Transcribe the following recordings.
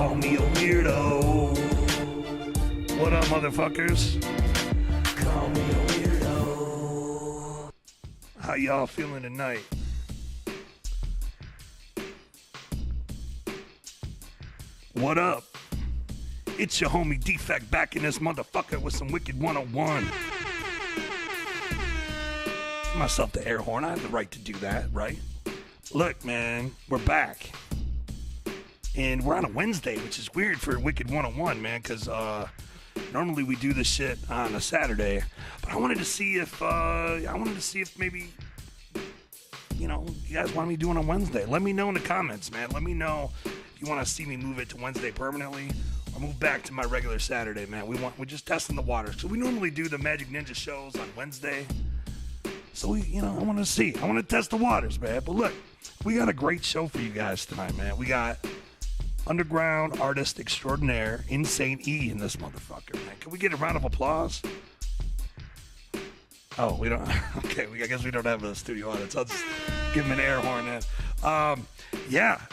Call me a weirdo. What up, motherfuckers? Call me a weirdo. How y'all feeling tonight? What up? It's your homie Defect back in this motherfucker with some Wicked 101. Give myself the air horn. I have the right to do that, right? Look, man, we're back. And we're on a Wednesday, which is weird for Wicked 101, man, because normally we do this shit on a Saturday. But I wanted to see if maybe, you know, you guys want me doing on Wednesday. Let me know in the comments, man. Let me know if you want to see me move it to Wednesday permanently or move back to my regular Saturday, man. We're just testing the waters. So we normally do the Magic Ninja shows on Wednesday. So I want to see. I want to test the waters, man. But look, we got a great show for you guys tonight, man. We got underground artist extraordinaire, Insane E in this motherfucker, man. Can we get a round of applause? Oh, we don't. Okay, I guess we don't have a studio audience. I'll just give him an air horn then.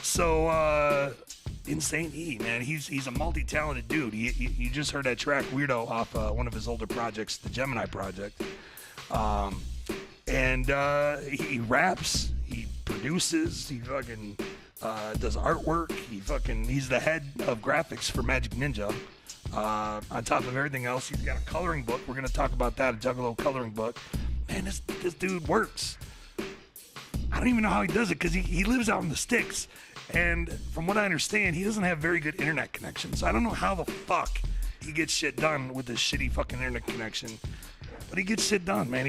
So Insane E, man, he's a multi-talented dude. You just heard that track Weirdo off one of his older projects, the Gemini Project. He raps, he produces, he fucking does artwork. He's the head of graphics for Magic Ninja. On top of everything else, he's got a coloring book. We're gonna talk about that, a Juggalo coloring book. Man, this dude works. I don't even know how he does it because he lives out in the sticks. And from what I understand, he doesn't have very good internet connection. So I don't know how the fuck he gets shit done with this shitty fucking internet connection. But he gets shit done, man.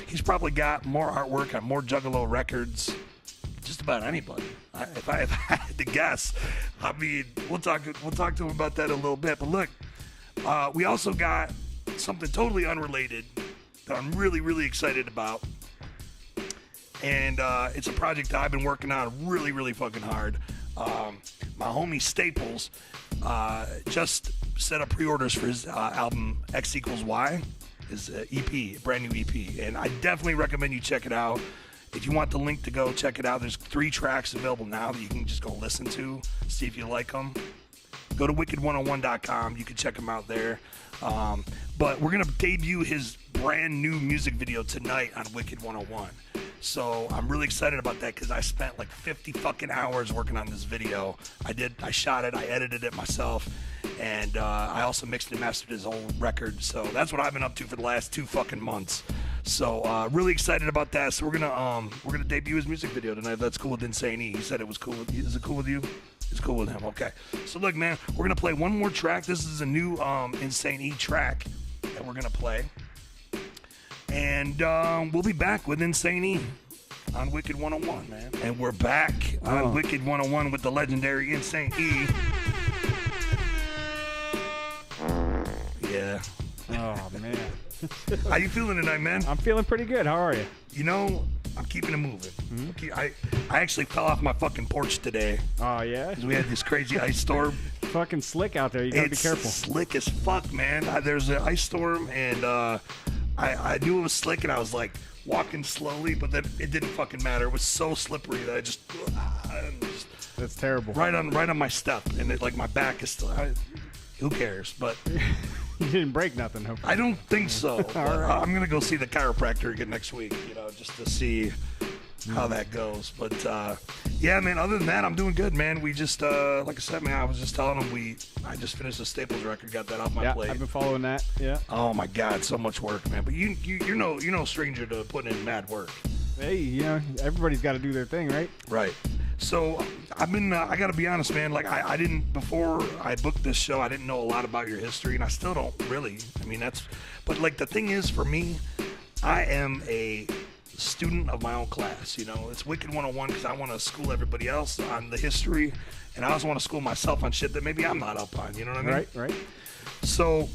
He's probably got more artwork on more Juggalo records. Just about anybody. If I had to guess, we'll talk to him about that in a little bit. But look, we also got something totally unrelated that I'm really, really excited about. And it's a project that I've been working on really, really fucking hard. My homie Staples just set up pre-orders for his album X equals Y, his EP, brand new EP. And I definitely recommend you check it out. If you want the link to go check it out, there's 3 tracks available now that you can just go listen to, see if you like them. Go to wicked101.com. You can check them out there. But we're going to debut his brand new music video tonight on Wicked 101. So I'm really excited about that because I spent like 50 fucking hours working on this video. I shot it, I edited it myself, and I also mixed and mastered his whole record. So that's what I've been up to for the last 2 fucking months. So really excited about that. So we're gonna debut his music video tonight. If that's cool with Insane E. He said it was cool. Is it cool with you? It's cool with him. Okay. So look, man, we're gonna play one more track. This is a new Insane E track that we're gonna play, and we'll be back with Insane E on Wicked 101, man. And we're back on Wicked 101 with the legendary Insane E. Yeah. Oh man. How you feeling tonight, man? I'm feeling pretty good. How are you? You know, I'm keeping it moving. Mm-hmm. I actually fell off my fucking porch today. Oh yeah? Because we had this crazy ice storm. Fucking slick out there. You gotta be careful. It's slick as fuck, man. There's an ice storm, and I knew it was slick, and I was like walking slowly, but then it didn't fucking matter. It was so slippery that I just that's terrible. Right on my step, and it, like my back is still. Who cares? But you didn't break nothing, hopefully. I don't think so. But right. I'm gonna go see the chiropractor again next week. Just to see how that goes. But yeah, man. Other than that, I'm doing good, man. We just like I said, man. I was just telling him I just finished the Staples record, got that off my plate. I've been following that. Yeah. Oh my God, so much work, man. But you're no stranger to putting in mad work. Hey, everybody's got to do their thing, right? Right. So I've been. I gotta be honest, man. Like I didn't before I booked this show. I didn't know a lot about your history, and I still don't really. I mean, but like the thing is, for me, I am a student of my own class. It's Wicked 101 because I want to school everybody else on the history, and I also want to school myself on shit that maybe I'm not up on. You know what I mean? Right. So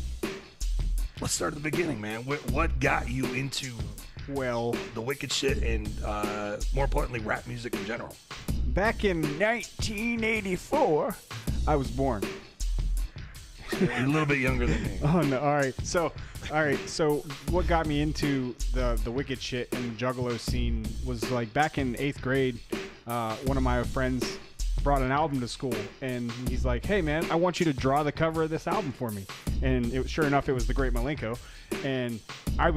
let's start at the beginning, man. What got you into the Wicked shit and more importantly, rap music in general? Back in 1984, I was born. You're a little bit younger than me. Oh no! All right. So what got me into the Wicked shit and the Juggalo scene was like back in 8th grade. One of my friends brought an album to school, and he's like, "Hey man, I want you to draw the cover of this album for me." And sure enough, it was The Great Malenko, and I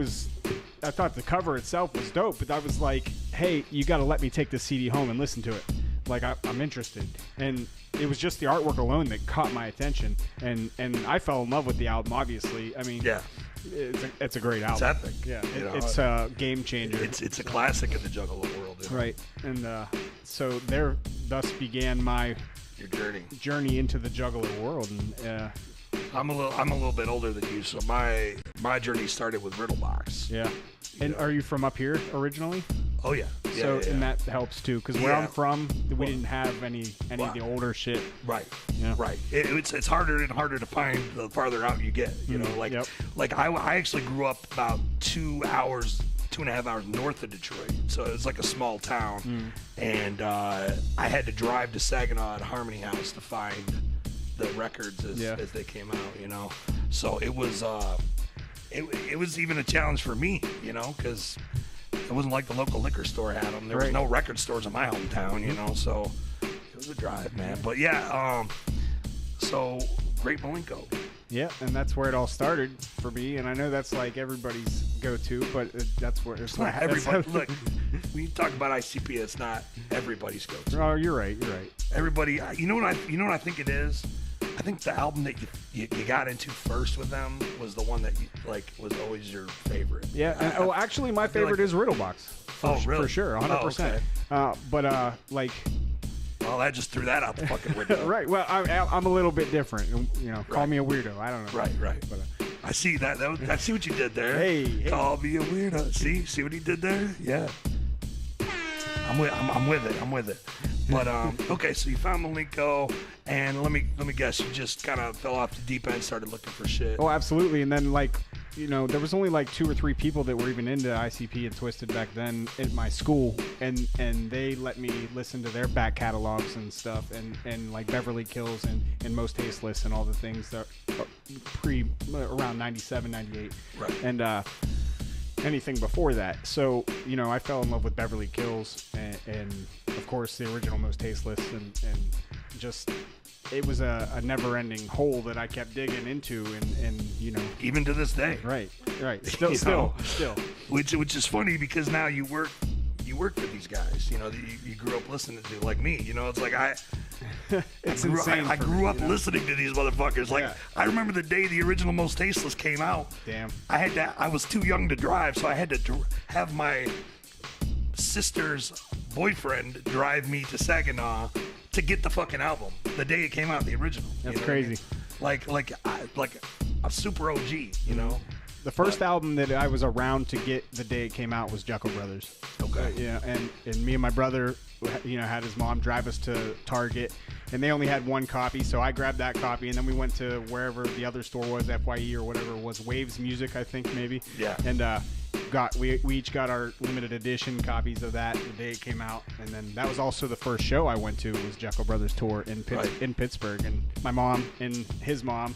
thought the cover itself was dope, but I was like, "Hey, you got to let me take this CD home and listen to it. Like I'm interested." And it was just the artwork alone that caught my attention, and I fell in love with the album. Obviously, I mean, yeah. It's a great album. It's epic. Yeah, it's a game changer. It's a classic in the Juggalo world. Yeah. Right, and so thus began your journey into the Juggalo world, and I'm a little bit older than you, so my journey started with Riddlebox. Yeah, and are you from up here originally? Oh yeah. So and that helps too, because where I'm from, we didn't have any of the older shit. Right. Yeah. Right. It's harder and harder to find the farther out you get. You know, like I actually grew up about 2.5 hours north of Detroit, so it's like a small town, and I had to drive to Saginaw at Harmony House to find the records as they came out. You know, so it was even a challenge for me. You know, because it wasn't like the local liquor store had them. There was no record stores in my hometown, you know, so it was a drive, man. But yeah, so Great Malenko. Yeah, and that's where it all started for me. And I know that's like everybody's go-to, but that's where it's not everybody. Look, when you talk about ICP, it's not everybody's go-to. Oh, you're right. Everybody, you know what I think it is. I think the album that you got into first with them was the one that was always your favorite. Yeah. Actually, my favorite is Riddlebox. Really? For sure, 100%. Oh, okay. Well, I just threw that out the fucking window. Right. Well, I'm a little bit different. You know, call me a weirdo. I don't know. Right. But, I see that. I see what you did there. Hey. Call me a weirdo. See what he did there? Yeah. I'm with it. But okay, so you found Malenko, and let me guess, you just kind of fell off the deep end, started looking for shit. Oh, absolutely. And then there was only 2 or 3 people that were even into ICP and Twisted back then at my school, and they let me listen to their back catalogs and stuff, and like Beverly Kills and Most Tasteless and all the things that around 97, 98. Right. And anything before that. So, I fell in love with Beverly Kills and of course the original Most Tasteless, and just it was a never-ending hole that I kept digging into, and even to this day. Right. Still. Which is funny because now you work with these guys, that you grew up listening to, like me. It's like I grew up listening to these motherfuckers. Like, I remember the day the original Most Tasteless came out. Damn. I was too young to drive, so I had to have my sister's boyfriend drive me to Saginaw to get the fucking album the day it came out, the original. That's crazy. I mean? Like a super OG, The first album that I was around to get the day it came out was Jekyll Brothers. Okay. And me and my brother, had his mom drive us to Target, and they only had one copy, so I grabbed that copy, and then we went to wherever the other store was, FYE or whatever it was, Waves Music, I think maybe. Yeah. And we each got our limited edition copies of that the day it came out, and then that was also the first show I went to was Jekyll Brothers tour in Pittsburgh, and my mom and his mom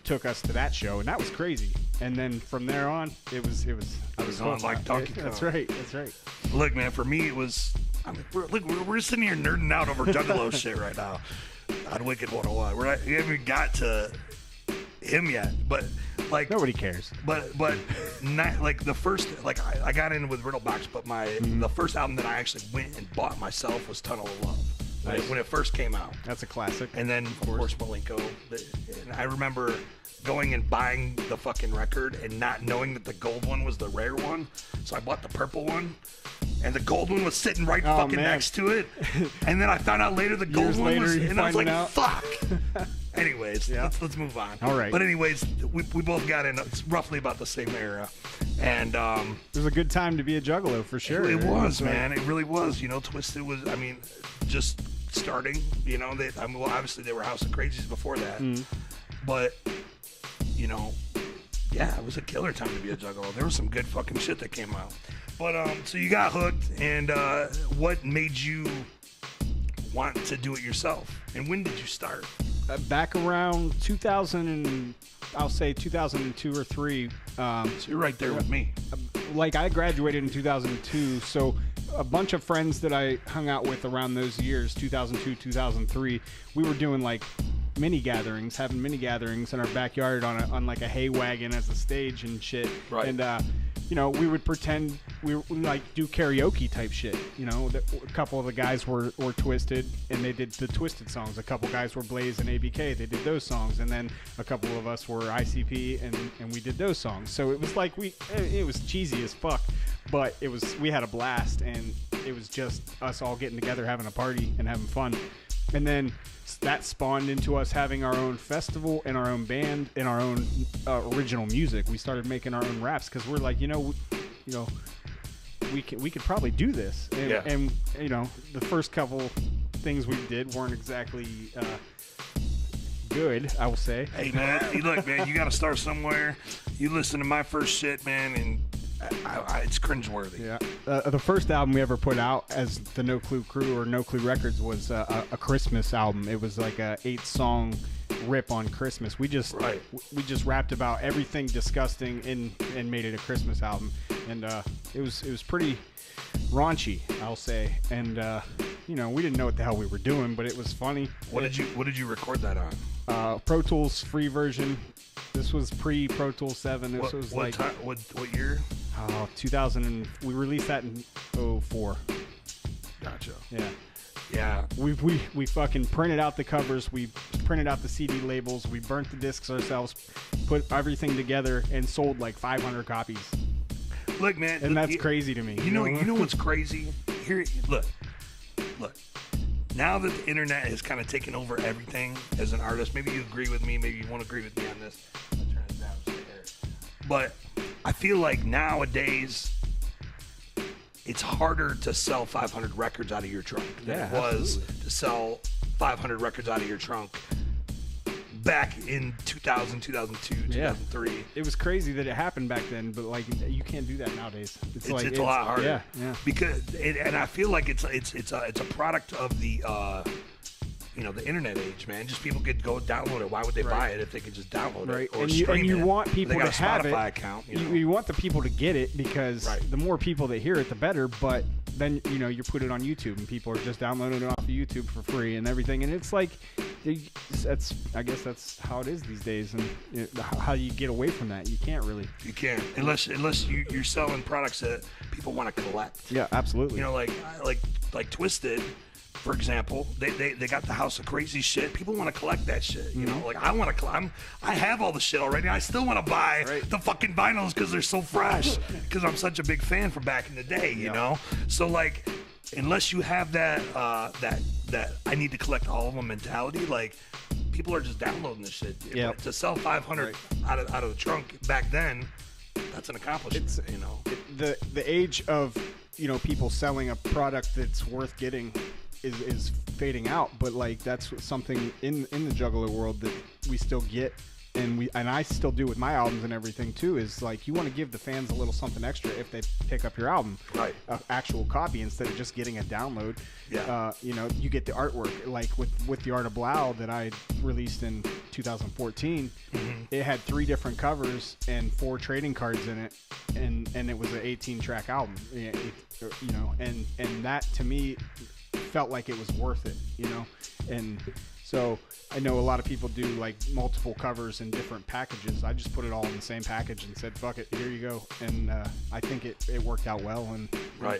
took us to that show, and that was crazy. And then from there on, it was on like Donkey Kong. That's right. Look, man, for me it was. I mean, we're sitting here nerding out over Juggalo shit right now on Wicked 101. We haven't even got to him yet, but like nobody cares. But not like the first, like I got in with Riddlebox, but the first album that I actually went and bought myself was Tunnel of Love. Nice. When it first came out. That's a classic. And then of course Malenko. And I remember going and buying the fucking record and not knowing that the gold one was the rare one. So I bought the purple one, and the gold one was sitting right next to it. And then I found out later the gold one was, and I was like, fuck. Anyways, let's move on. All right. But anyways, we both got in roughly about the same era, and it was a good time to be a Juggalo for sure. It was, man. It really was. Twisted was. I mean, just starting. Obviously they were House of Crazies before that, but it was a killer time to be a Juggalo. There was some good fucking shit that came out. But so you got hooked, and what made you want to do it yourself? And when did you start? Back around 2000 and I'll say 2002 or 3. So you're right there with me. Like I graduated in 2002, so a bunch of friends that I hung out with around those years, 2002, 2003, we were doing like having mini gatherings in our backyard on like a hay wagon as a stage and shit. Right. And you know, we would pretend we like do karaoke type shit. You know, a couple of the guys were Twisted, and they did the Twisted songs. A couple guys were Blaze and ABK, they did those songs, and then a couple of us were ICP, and we did those songs. So it was like it was cheesy as fuck, but we had a blast, and it was just us all getting together, having a party and having fun. And then that spawned into us having our own festival and our own band and our own original music. We started making our own raps because we're like, we could probably do this. And you know, the first couple things we did weren't exactly good, I will say. Hey man, look man, you got to start somewhere. You listen to my first shit, man, and it's cringeworthy. Yeah. The first album we ever put out as the No Clue Crew or No Clue Records was a Christmas album. It was like a 8-song rip on Christmas. We just rapped about everything disgusting and made it a Christmas album. And it was pretty raunchy, I'll say. And you know, we didn't know what the hell we were doing, but it was funny. What did you record that on? Pro Tools free version. This was pre Pro Tools 7. This was like what year? 2000. We released that in 2004. Gotcha. Yeah. Yeah. We fucking printed out the covers. We printed out the CD labels. We burnt the discs ourselves. Put everything together and sold like 500 copies. Look, man. And that's crazy to me. You know what's crazy? Here, look. Now that the internet has kind of taken over everything as an artist, maybe you agree with me, maybe you won't agree with me on this. I'll turn it down just here. But I feel like nowadays it's harder to sell 500 records out of your trunk than it was to sell 500 records out of your trunk back in 2000, 2002, 2003. It was crazy that it happened back then, but like you can't do that nowadays. It's a lot harder. Yeah. Because and I feel like it's a product of the the internet age, man. Just people could go download it. Why would they buy it if they could just download it or stream it? And you want people to have it. Account, you want the people to get it because the more people that hear it, the better. But then you put it on YouTube and people are just downloading it off of YouTube for free and everything. And it's like I guess that's how it is these days. And how do you get away from that? You can't really. You can't unless you're selling products that people want to collect. Yeah, absolutely. Like Twisted. For example, they got the House of Crazy shit. People want to collect that shit. You know, like I want to. I have all the shit already. I still want to buy the fucking vinyls because they're so fresh. Because I'm such a big fan from back in the day. You know, so like, unless you have that I need to collect all of them mentality, like people are just downloading this shit. Yeah. To sell 500 out of the trunk back then, that's an accomplishment. The age of people selling a product that's worth getting is fading out, but like that's something in the Juggalo world that we still get, and I still do with my albums and everything too, is like you want to give the fans a little something extra if they pick up your album, right? Actual copy instead of just getting a download. You get the artwork, like with the Art of Blau that I released in 2014. It had 3 different covers and 4 trading cards in it, and it was an 18-track album. And that to me felt like it was worth it, and so I know a lot of people do like multiple covers in different packages. I just put it all in the same package and said, fuck it, here you go. And I think it worked out well, and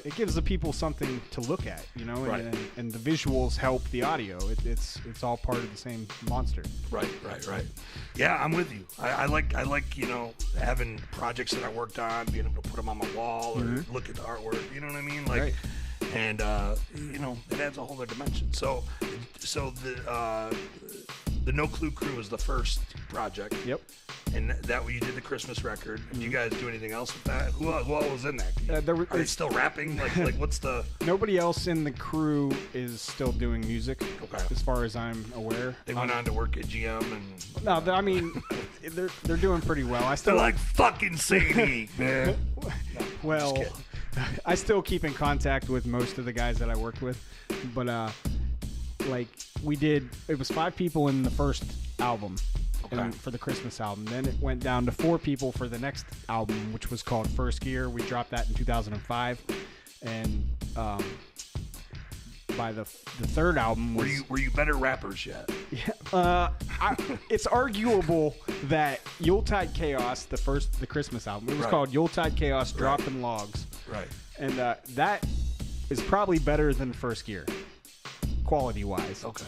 it gives the people something to look at, and the visuals help the audio. It's all part of the same monster. Right. Yeah, I'm with you. I like having projects that I worked on, being able to put them on my wall or look at the artwork, you know what I mean? Like, and it adds a whole other dimension. So the No Clue Crew was the first project. Yep. And that you did the Christmas record. Did you guys do anything else with that? Who all was in that? Are they still rapping? Like what's the? Nobody else in the crew is still doing music. Okay. As far as I'm aware. They went on to work at GM and. No, I mean, they're doing pretty well. They're like fucking Sadie, man. Well, I still keep in contact with most of the guys that I worked with, but like it was 5 people in the first album. And for the Christmas album. Then it went down to 4 people for the next album, which was called First Gear. We dropped that in 2005. And by the third album was Were you better rappers yet? it's arguable that Yuletide Chaos, the Christmas album, it was Right. called Yuletide Chaos Dropping Logs. Right. And that is probably better than First Gear, quality-wise. Okay.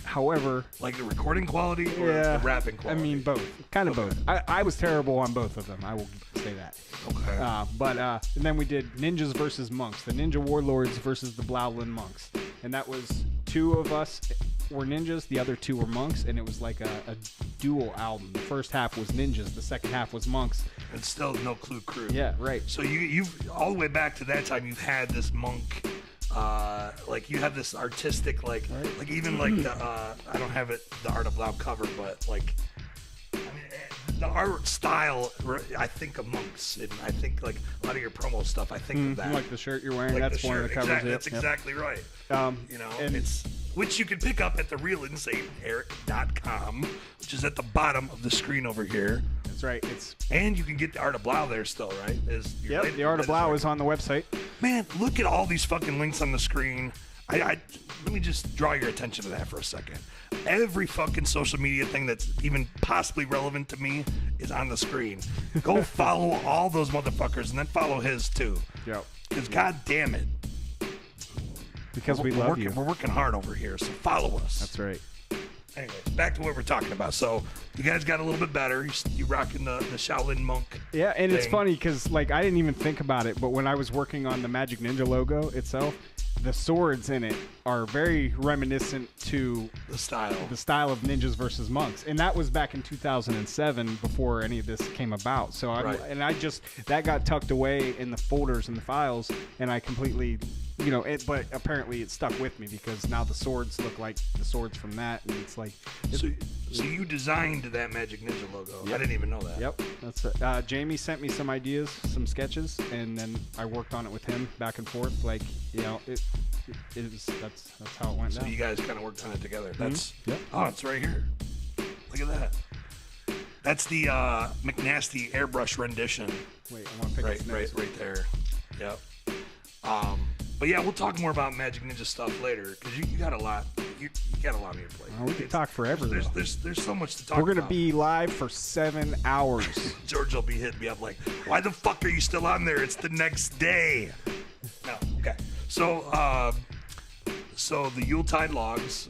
However, Like the recording quality or yeah, the rapping quality? I mean, both. Kind of both. I was terrible on both of them. I will say that. Okay. But and then we did Ninjas versus Monks, the Ninja Warlords versus the Blauland Monks, and that was two of us were ninjas, the other two were monks, and it was like a dual album. The first half was ninjas, the second half was monks. It's still No Clue crew. Yeah, right. So you've all the way back to that time. You've had this monk, like you have this artistic, like even like the I don't have it the Art of Loud cover, but like I mean the art style. I think of monks, and I think like a lot of your promo stuff. I think of that. Like the shirt you're wearing, Like that's the one of the shirt. covers. Exactly, Yep, that's yep. exactly right. You know, and- it's which you can pick up at thereelinsaneeric.com, which is at the bottom of the screen over here. That's right. It's And you can get the Art of Blau there still, right? the Art of Blau is on the website. Man, look at all these fucking links on the screen. Let me just draw your attention to that for a second. Every fucking social media thing that's even possibly relevant to me is on the screen. Go follow all those motherfuckers and then follow his too. Yep. Because god damn it. Because we We're love working, you. We're working hard over here, so follow us. That's right. Anyways, back to what we're talking about. So you guys got a little bit better. You rocking the Shaolin monk. Yeah, and it's thing. funny because like I didn't even think about it, but when I was working on the Magic Ninja logo itself, the swords in it are very reminiscent to The style. the style of ninjas versus monks, and that was back in 2007 before any of this came about. So Right. that got tucked away in the folders and the files, and I completely, but apparently it stuck with me because now the swords look like the swords from that, and it's like, So you designed that Magic Ninja logo. I didn't even know that. yep, that's it. Jamie sent me some ideas, some sketches, and then I worked on it with him back and forth. Like, that's how it went So down. you guys kind of worked on it together. That's Yep. Oh, it's right here. Look at that. That's the McNasty airbrush rendition. Wait, I want to pick Right, up the right, next one. right there. Yep. But yeah, we'll talk more about Magic Ninja stuff later because you got a lot. You got a lot on your plate. We could talk forever, though. There's so much to talk. We're gonna about. be live for 7 hours. George will be hitting me up like, "Why the fuck are you still on there? It's the next day." No, okay. So the Yuletide logs.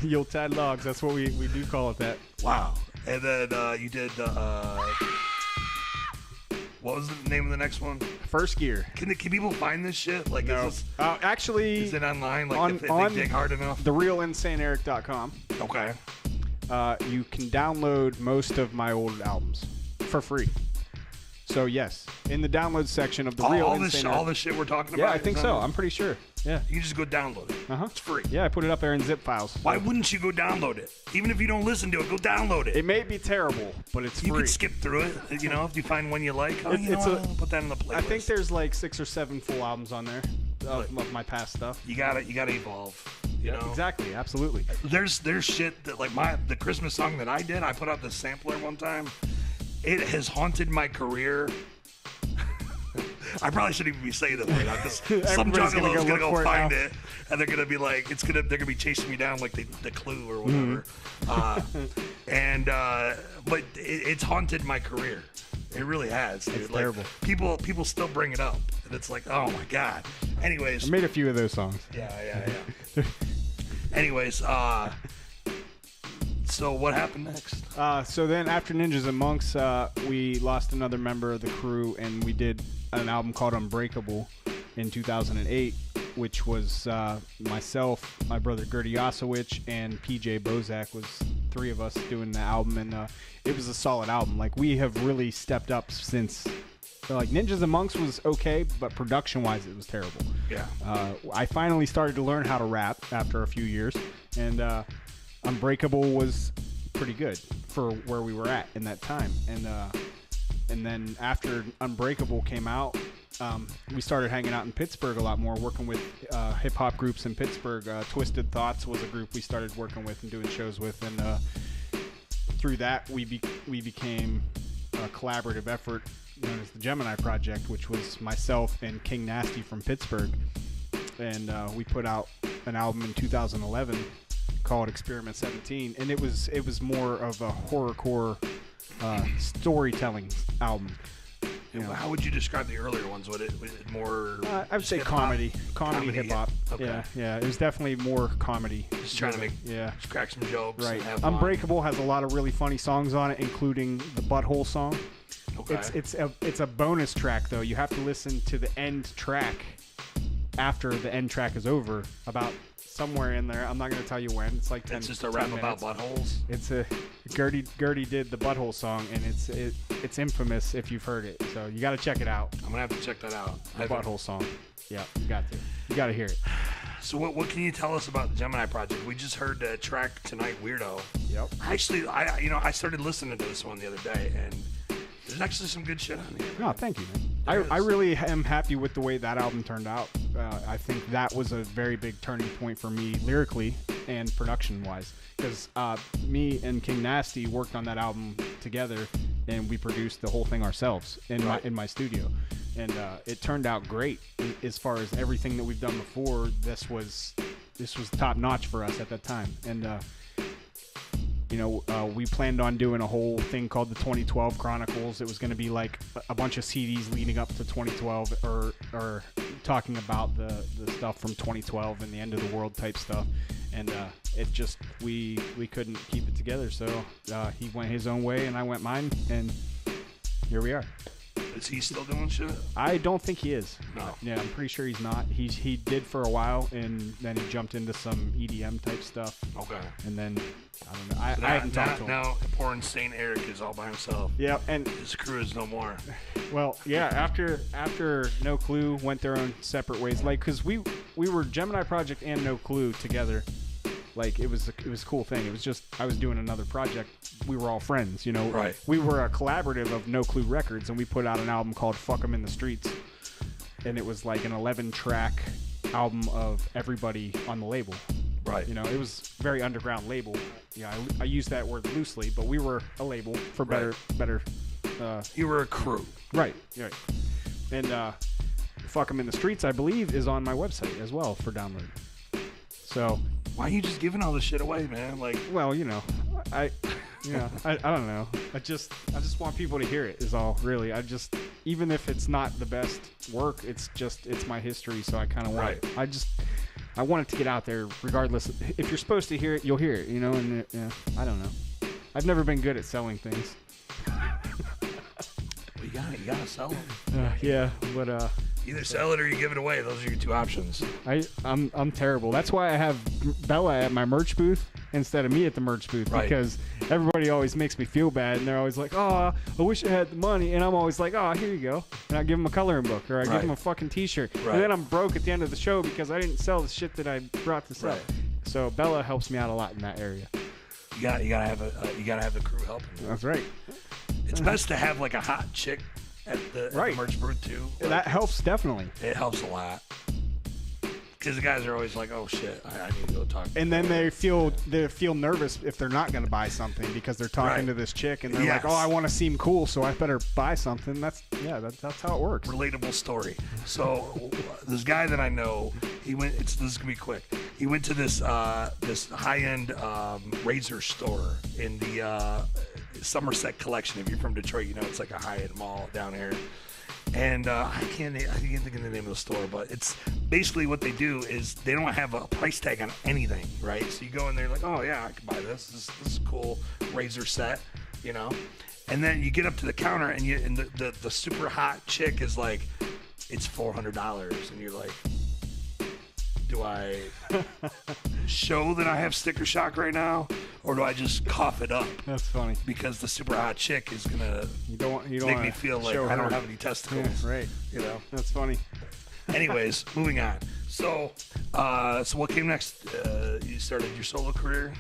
Yuletide logs. That's what we do call it. That. Wow. And then you did what was the name of the next one? First Gear. Can people find this shit? Like, No. Actually, is it online? Like, if on they dig hard enough? therealinsaneeric.com, Okay. you can download most of my old albums for free. So yes, in the download section of the Real All Insane this Eric. shit we're talking about. Yeah, I is think on so. there? I'm pretty sure. Yeah. You can just go download it. Uh-huh. It's free. Yeah, I put it up there in zip files. Why wouldn't you go download it? Even if you don't listen to it, go download it. It may be terrible, but it's You free. can skip through it, if you find one you like. Oh, you know it's what? a- I'll put that in the playlist. I think there's like 6 or 7 full albums on there of my past stuff. you gotta evolve. You know, Exactly, absolutely. there's shit that like the Christmas song that I did. I put out the sampler one time. It has haunted my career. I probably shouldn't even be saying it right now because some Everybody's gonna juggalos go gonna look go for it find now. it, and they're gonna be like, they're gonna be chasing me down like the Clue or whatever. But it's haunted my career. It really has, dude. It's Like, terrible. People still bring it up, and it's like, oh my god. Anyways, I made a few of those songs. yeah. Anyways, so what happened next? So then after Ninjas and Monks, we lost another member of the crew, and we did an album called Unbreakable in 2008, which was myself, my brother Gertie Osowich, and PJ Bozak was 3 of us doing the album, and it was a solid album. Like, we have really stepped up since. So, like, Ninjas and Monks was okay, but production-wise, it was terrible. Yeah. I finally started to learn how to rap after a few years, and Unbreakable was pretty good for where we were at in that time. And then after Unbreakable came out, we started hanging out in Pittsburgh a lot more, working with hip hop groups in Pittsburgh. Twisted Thoughts was a group we started working with and doing shows with, and through that we became a collaborative effort known as the Gemini Project, which was myself and King Nasty from Pittsburgh. And we put out an album in 2011 called Experiment 17. And it was more of a horrorcore storytelling album. You know. How would you describe the earlier ones? Was it more? I would say comedy hip hop. Okay. Yeah. It was definitely more comedy. Just trying to just crack some jokes. Right. And have Unbreakable has a lot of really funny songs on it, including the Butthole song. Okay. It's a bonus track though. You have to listen to the end track after the end track is over. About somewhere in there. I'm not going to tell you when. It's like 10. It's just a rap about buttholes. It's a Gertie did the Butthole song, and it's infamous if you've heard it. So you got to check it out. I'm gonna have to check that out. The Butthole song. Yeah, you got to. You got to hear it. So what can you tell us about the Gemini Project? We just heard the track Tonight Weirdo. Yep. Actually, I started listening to this one the other day, and there's actually some good shit on here. No, thank you, man. I really am happy with the way that album turned out. I think that was a very big turning point for me lyrically and production-wise, because me and King Nasty worked on that album together, and we produced the whole thing ourselves in my studio, and it turned out great. As far as everything that we've done before, this was top notch for us at that time, and we planned on doing a whole thing called the 2012 Chronicles. It was going to be like a bunch of CDs leading up to 2012, or talking about the stuff from 2012 and the end of the world type stuff. And it just we couldn't keep it together, so he went his own way and I went mine, and here we are. Is he still doing shit? I don't think he is. No. Yeah, I'm pretty sure he's not. He did for a while, and then he jumped into some EDM type stuff. Okay. And then I don't know. I haven't talked to him. Now poor insane Eric is all by himself. Yeah, and his crew is no more. Well, yeah. After No Clue went their own separate ways, like, because we were Gemini Project and No Clue together. Like, it was a cool thing. It was just I was doing another project. We were all friends, you know. Right. We were a collaborative of No Clue Records, and we put out an album called Fuck 'Em in the Streets, and it was like an 11-track album of everybody on the label. Right. You know, it was very underground label. Yeah, I use that word loosely, but we were a label for better. You were a crew. Right. And Fuck 'Em in the Streets, I believe, is on my website as well for download. So. Why are you just giving all this shit away, man? Like, well, I don't know. I just want people to hear it is all, really. Even if it's not the best work, it's my history, so I kind of want it. I want it to get out there regardless. If you're supposed to hear it, you'll hear it, you know, and I don't know. I've never been good at selling things. Well, you gotta sell them. Yeah, but either sell it or you give it away. Those are your two options. I'm terrible. That's why I have Bella at my merch booth instead of me at the merch booth, because everybody always makes me feel bad, and they're always like, "Oh, I wish I had the money," and I'm always like, "Oh, here you go," and I give them a coloring book, or I give them a fucking T-shirt, and then I'm broke at the end of the show because I didn't sell the shit that I brought to sell. Right. So Bella helps me out a lot in that area. You gotta have the crew helping you. That's right. It's best to have like a hot chick at the merch booth too. Like, that helps definitely. It helps a lot. Because the guys are always like, "Oh shit, I need to go talk." And then they feel nervous if they're not going to buy something because they're talking to this chick, and they're like, "Oh, I want to seem cool, so I better buy something." That's how it works. Relatable story. So this guy that I know, he went. This is gonna be quick. He went to this high-end razor store in the Somerset Collection. If you're from Detroit, you know it's like a high-end mall down here. And I can't think of the name of the store, but it's basically what they do is they don't have a price tag on anything, right? So you go in there like, "Oh yeah, I can buy this. This is a cool razor set," you know. And then you get up to the counter, and the super hot chick is like, "It's $400," and you're like, "Do I show that I have sticker shock right now, or do I just cough it up?" That's funny. Because the super hot chick is gonna make me feel like I don't have any testicles. Yeah, right. You know. That's funny. Anyways, moving on. So what came next? You started your solo career,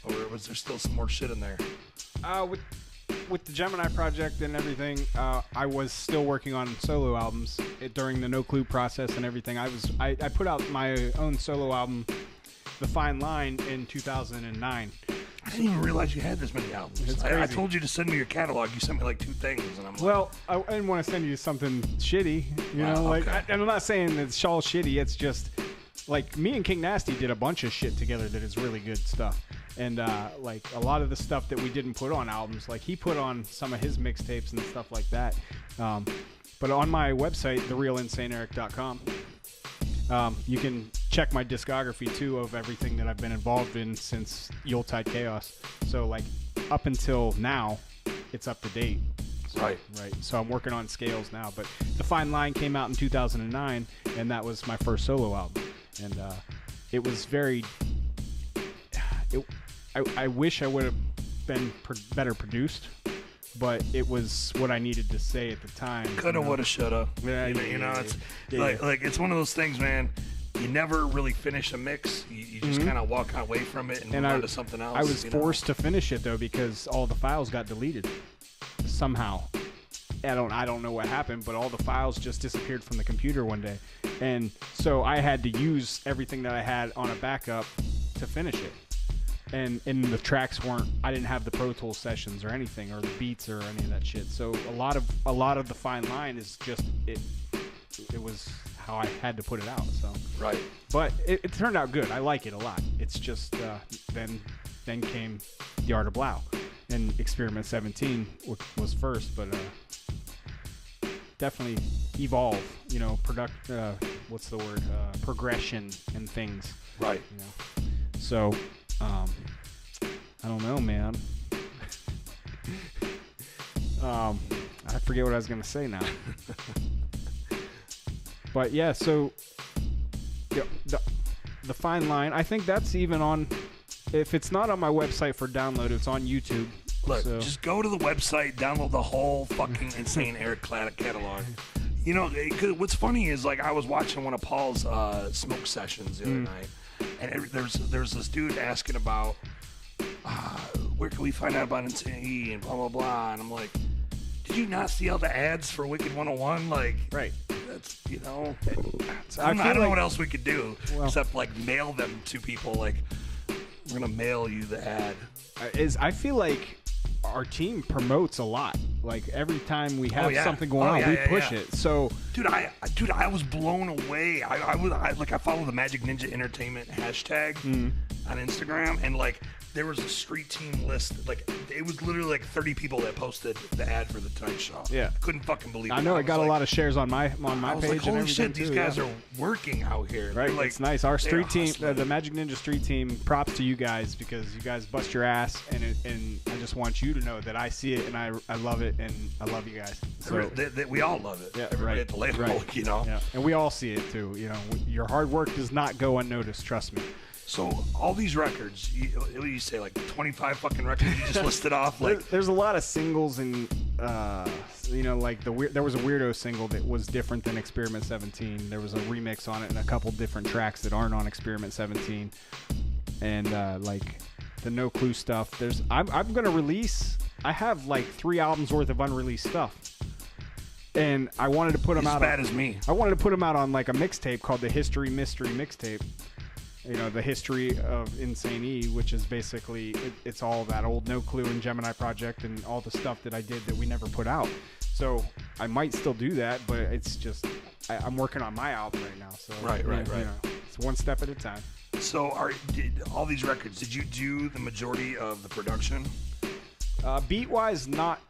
or was there still some more shit in there? With the Gemini Project and everything, I was still working on solo albums during the No Clue process and everything. I put out my own solo album, The Fine Line, in 2009. I didn't even realize you had this many albums. It's I crazy. told you to send me your catalog. You sent me like 2 things, and I'm like, Well, I didn't want to send you something shitty, you know. Like, okay. and I'm not saying it's all shitty. It's just like me and King Nasty did a bunch of shit together that is really good stuff. And like a lot of the stuff that we didn't put on albums, like he put on some of his mixtapes and stuff like that. But on my website, therealinsaneeric.com, you can check my discography too of everything that I've been involved in since Yuletide Chaos. So like up until now, it's up to date. So, Right. So I'm working on Scales now, but The Fine Line came out in 2009, and that was my first solo album. And it was very. I wish I would have been better produced, but it was what I needed to say at the time. coulda, woulda, shoulda. Yeah, you know, it's yeah. like it's one of those things, man. You never really finish a mix. You just kind of walk away from it and move on to something else. I was you know? forced to finish it though because all the files got deleted somehow. I don't know what happened, but all the files just disappeared from the computer one day, and so I had to use everything that I had on a backup to finish it. And the tracks weren't. I didn't have the Pro Tools sessions or anything, or the beats or any of that shit. So a lot of the Fine Line is just it. It was how I had to put it out. So Right. but it turned out good. I like it a lot. It's just then came The Art of Blau, and Experiment 17 was first, but definitely evolve. You know, what's the word? Progression and things. Right. You know, so I don't know, man. I forget what I was gonna say now. But yeah, so the Fine Line, I think that's even on. If it's not on my website for download, it's on YouTube. Look, So- just go to the website, download the whole fucking Insane Eric catalog. You know, 'cause what's funny is like I was watching one of Paul's smoke sessions the other night, and there's this dude asking about where can we find out about Insane E and blah blah blah, and I'm like, did you not see all the ads for Wicked 101? Like, Right. that's, you know, So I don't feel know like- what else we could do Well- except like mail them to people. Like, we're gonna mail you the ad. I feel like our team promotes a lot. Like every time we have yeah. something going Oh, on, yeah, we yeah, push yeah. it. So Dude, I was blown away. I follow the Magic Ninja Entertainment hashtag on Instagram, and like there was a street team list. Like it was literally like 30 people that posted the ad for the Tonight Show. Yeah. I couldn't fucking believe it. I know it was got like, a lot of shares on my I page was like, and holy everything shit, these too, guys yeah. are working out here. Right, They're like, it's nice. Our they're street team, hustling. the Magic Ninja street team, props to you guys because you guys bust your ass, and I just want you to know that I see it and I love it and I love you guys. So we all love it. yeah, Everybody right, at the label, right. you know. Yeah, and we all see it too. You know, your hard work does not go unnoticed. Trust me. So all these records, what do you say, like 25 fucking records you just listed off? Like, There's a lot of singles and you know, like there was a Weirdo single that was different than Experiment 17. There was a remix on it and a couple different tracks that aren't on Experiment 17, and like the No Clue stuff. I'm gonna release. I have like 3 albums worth of unreleased stuff, and I wanted to put them as out. bad as me. I wanted to put them out on like a mixtape called the History Mystery Mixtape. You know, the history of Insane E, which is basically it's all that old No Clue and Gemini Project and all the stuff that I did that we never put out. So I might still do that, but it's just I'm working on my album right now. So Right. you know, it's one step at a time. So all these records, did you do the majority of the production? Beat wise, not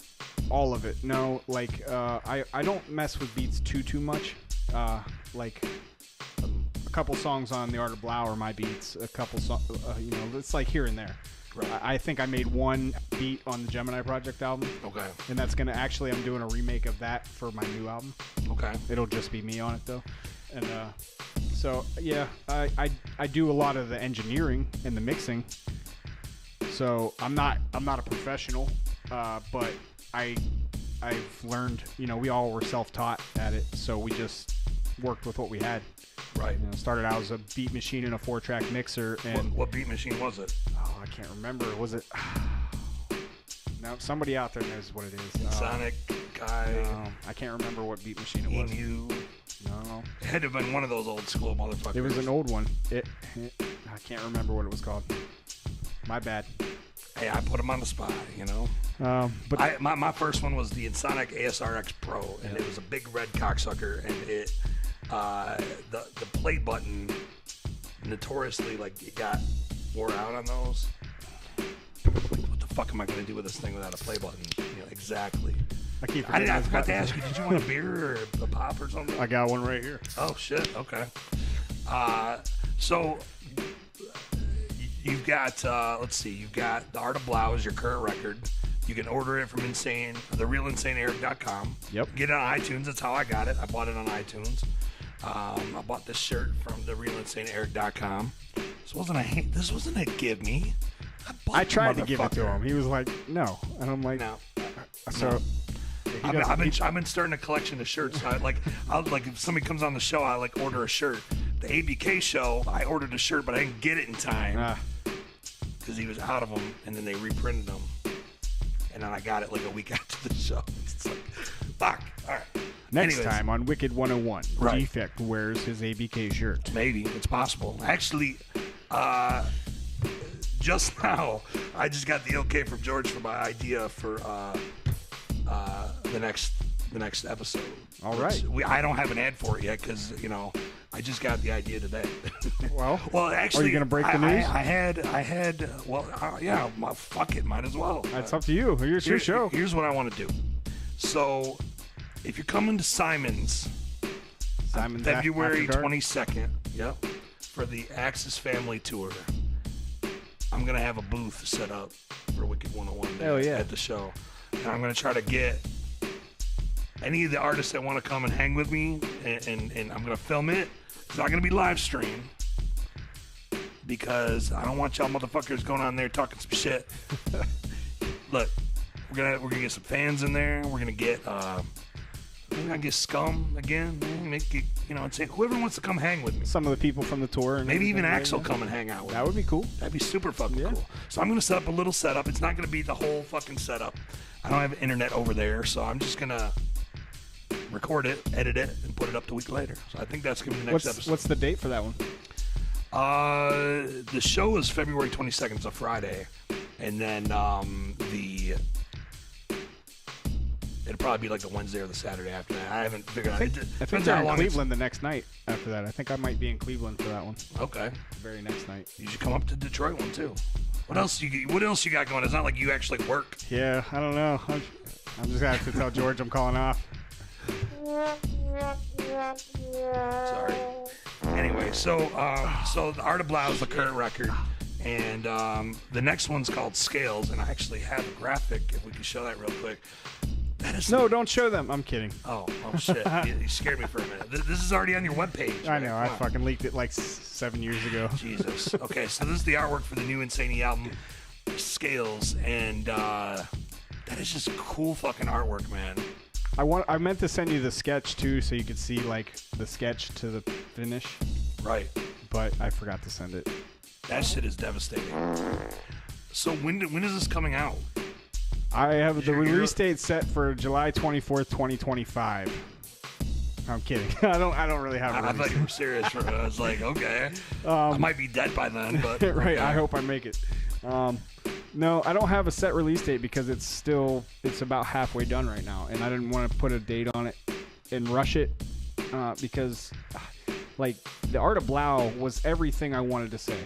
all of it. No, like I don't mess with beats too much. Like a couple songs on The Art of Blau are my beats. A couple songs, you know, it's like here and there. Right. I think I made one beat on the Gemini Project album, Okay. and that's gonna actually I'm doing a remake of that for my new album. Okay. It'll just be me on it though, and so yeah, I do a lot of the engineering and the mixing. So I'm not a professional, but I've learned. You know, we all were self-taught at it, so we just worked with what we had. Right. You know, started out as a beat machine and a 4-track mixer, and What beat machine was it? oh, I can't remember. Was it? No, somebody out there knows what it is. Sonic guy. I can't remember what beat machine it was. Emu. No, It had to have been one of those old school motherfuckers. it was an old one. I can't remember what it was called. My bad. Hey, I put him on the spot, you know. But My first one was the Insonic ASRX Pro, and it was a big red cocksucker, and it the play button notoriously like it got wore out on those. What the fuck am I gonna do with this thing without a play button? You know, exactly. I forgot to ask you. Did you want a beer or a pop or something? I got one right here. Oh shit. Okay. So you've got let's see. You've got The Art of Blau is your current record. You can order it from therealinsaneeric.com. Yep. Get it on iTunes. That's how I got it. I bought it on iTunes. I bought this shirt from therealinsaneeric.com. This wasn't a give me. I tried to give it to him. He was like, no, and I'm like, no. So. I've been starting a collection of shirts. I'll if somebody comes on the show, I like order a shirt. The ABK show, I ordered a shirt, but I didn't get it in time because he was out of them, and then they reprinted them, and then I got it like a week after the show. It's like, fuck. All right. Next time on Wicked 101, right. Defect wears his ABK shirt. Maybe it's possible. Actually, just now I just got the okay from George for my idea for. The next episode. All right. I don't have an ad for it yet because I just got the idea today. Well, actually, are you gonna break the news? I had. Well, yeah. Well, fuck it, might as well. It's up to you. Here's your show. Here's what I want to do. So, if you're coming to Simon's February 22nd, yep, for the Axis Family Tour, I'm gonna have a booth set up for Wicked 101 at the show. And I'm going to try to get any of the artists that want to come and hang with me, and I'm going to film it. It's not going to be live streamed because I don't want y'all motherfuckers going on there talking some shit. Look, we're gonna get some fans in there. We're gonna get Scum again. Make it, say whoever wants to come hang with me. Some of the people from the tour, and maybe even Axel come and hang out with me. That would be cool. That'd be super fucking cool. So I'm gonna set up a little setup. It's not gonna be the whole fucking setup. I don't have internet over there, so I'm just gonna record it, edit it, and put it up the week later. So I think that's gonna be the next episode. What's the date for that one? The show is February 22nd. It's a Friday, and then it'll probably be like the Wednesday or the Saturday after that. I haven't figured out. I think they're in Cleveland the next night after that. I think I might be in Cleveland for that one. Okay. The very next night. You should come up to Detroit one too. What else you got going? It's not like you actually work. Yeah, I don't know. I'm just gonna have to tell George I'm calling off. Sorry. Anyway, so The Art of Blau is the current record, and the next one's called Scales, and I actually have a graphic. If we can show that real quick. No, don't show them. I'm kidding. Oh shit! You scared me for a minute. This is already on your webpage. I know. I fucking leaked it like 7 years ago. Jesus. Okay, so this is the artwork for the new Insanity album, Scales, and that is just cool fucking artwork, man. I meant to send you the sketch too, so you could see like the sketch to the finish. Right. But I forgot to send it. That shit is devastating. So when is this coming out? I have the release date set for July 24th, 2025. I'm kidding. I don't really have a release. I thought you were serious for it. I was like, okay. I might be dead by then, but right. Okay. I hope I make it. No, I don't have a set release date because it's about halfway done right now, and I didn't want to put a date on it and rush it because like The Art of Blau was everything I wanted to say.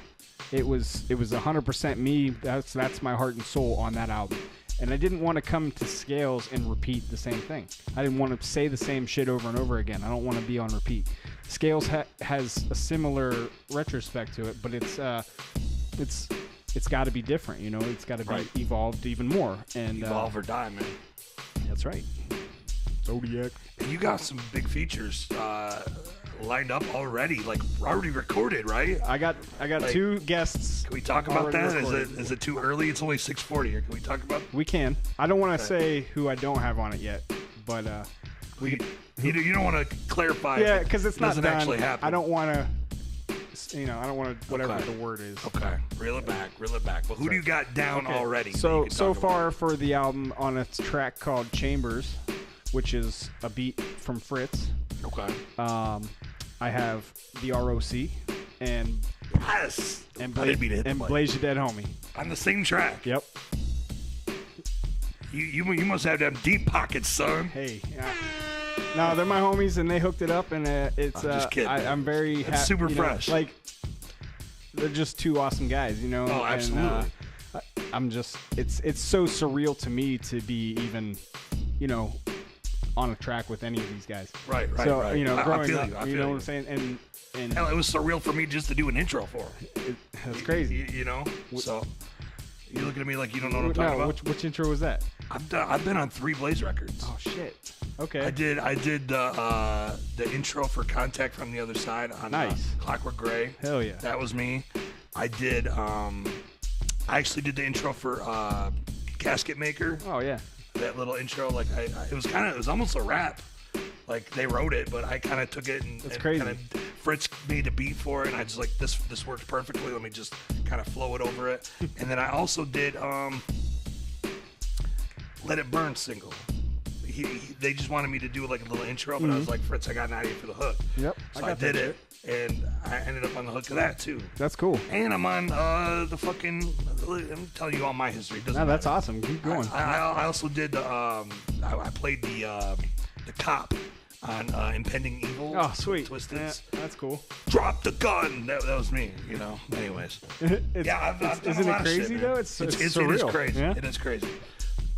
It was 100% me. That's my heart and soul on that album. And I didn't want to come to Scales and repeat the same thing. I didn't want to say the same shit over and over again. I don't want to be on repeat. Scales has a similar retrospect to it, but it's got to be different. It's got to be evolved even more. And evolve or die, man. That's right. Zodiac. And you got some big features lined up already, like already recorded, right? I got like, 2 guests. Can we talk about that? Is it too early? It's only 6:40 here. Can we talk about? We can. I don't want to say who I don't have on it yet, but you don't want to clarify. Yeah, because it's not done. Actually happen. I don't want to. I don't want to. Whatever the word is. Okay, reel it back. But who do you got down already? So far for the album on a track called Chambers, which is a beat from Fritz. Okay. I have the ROC and yes, Blaze Your Dead Homie on the same track. Yep. You must have them deep pockets, son. Hey, no, they're my homies, and they hooked it up, and it's. I'm just kidding. I'm very happy. Super fresh. Like, they're just two awesome guys, you know. Oh, absolutely. And, I'm just. It's so surreal to me to be even, you know, on a track with any of these guys. Right. So you know, I growing feel up, you know what I'm saying, and hell, it was surreal for me just to do an intro for him. That's crazy. You know, so you looking at me like you don't know what I'm talking about. Which intro was that? I've been on 3 Blaze records. Oh shit. Okay. I did the intro for Contact from the Other Side on Nice. Clockwork Gray. Hell yeah. That was me. I did. I actually did the intro for Casket Maker. Oh yeah. That little intro, like it was almost a rap. Like they wrote it, but I kind of took it and crazy. Kinda, Fritz made a beat for it, and I just like this works perfectly. Let me just kind of flow it over it. And then I also did Let It Burn single. They just wanted me to do like a little intro, but I was like, Fritz, I got an idea for the hook. Yep. So I did it, and I ended up on the hook of that too. That's cool. And I'm on the fucking. I'm telling you all my history. It doesn't No, that's matter. awesome. Keep going. I also did the. I played the cop on Impending Evil. Oh, sweet. Twisted. Yeah, that's cool. Drop the gun. That was me. You know. Anyways. Yeah. I've done isn't a it lot of crazy shit, man. though? It's it is surreal. crazy. Yeah? It is crazy.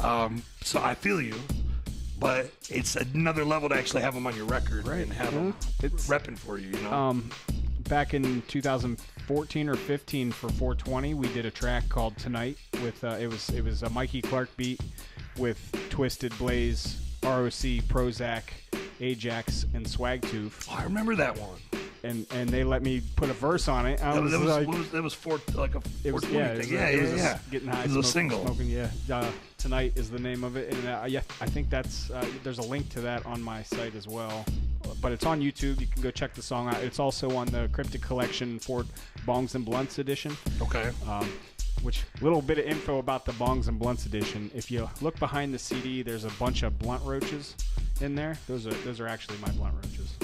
So I feel you, but it's another level to actually have them on your record and have them repping for you. You know. Back in 2014 or 15 for 420, we did a track called Tonight with it was a Mikey Clark beat with Twisted, Blaze, ROC, Prozac, Ajax, and Swagtooth. Oh, I remember that one. And they let me put a verse on it. That was like, that was like a 420 thing. Yeah. Getting high. It was a single. Smoking, yeah. Tonight is the name of it, and I think that's there's a link to that on my site as well. But it's on YouTube. You can go check the song out. It's also on the Cryptic Collection for Bongs and Blunts edition. Okay. Which little bit of info about the Bongs and Blunts edition. If you look behind the CD, there's a bunch of blunt roaches in there. Those are actually my blunt roaches.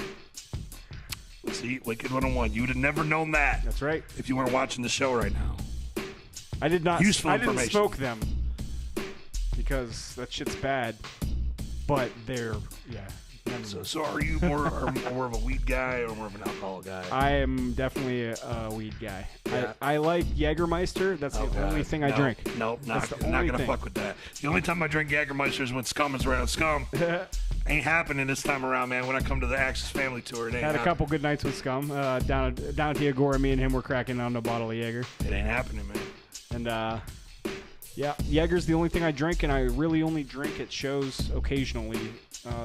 See, Wicked 101. You would have never known that. That's right. If you weren't watching the show right now. I did not. Useful I didn't information. smoke them because that shit's bad. But they're So are you more of a weed guy or more of an alcohol guy? I am definitely a weed guy. Yeah. I like Jägermeister. That's the only thing I drink. Nope, That's not the gonna only thing. fuck with that. The only time I drink Jägermeister is when Scum is around. Scum ain't happening this time around, man. When I come to the Axis Family Tour, it ain't Had a couple good nights with Scum. Down at the Agora, me and him were cracking on a bottle of Jaeger. It ain't happening, man. And yeah, Jaeger's the only thing I drink, and I really only drink at shows occasionally.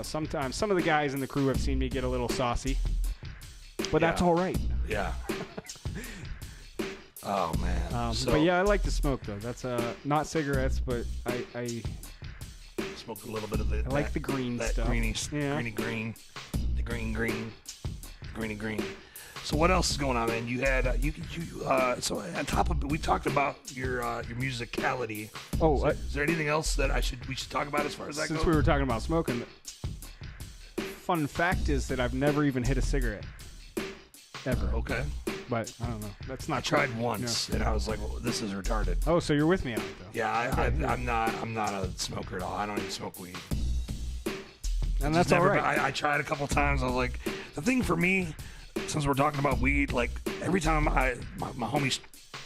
Sometimes some of the guys in the crew have seen me get a little saucy, but that's all right. Yeah. Oh man. But yeah, I like to smoke though. That's not cigarettes, but I smoke a little bit of the. I like the green that stuff. Greeny green, the greeny green. So what else is going on, man? You had so on top of we talked about your musicality. Oh, is there anything else that we should talk about as far as that since goes? we were talking about smoking, fun fact is that I've never even hit a cigarette ever. Okay. But I don't know. That's not. I tried once, and I was like, well, "This is retarded." Oh, so you're with me on it though? Yeah, I'm not a smoker at all. I don't even smoke weed. And that's all right. I tried a couple times. I was like, the thing for me, since we're talking about weed, like every time my homies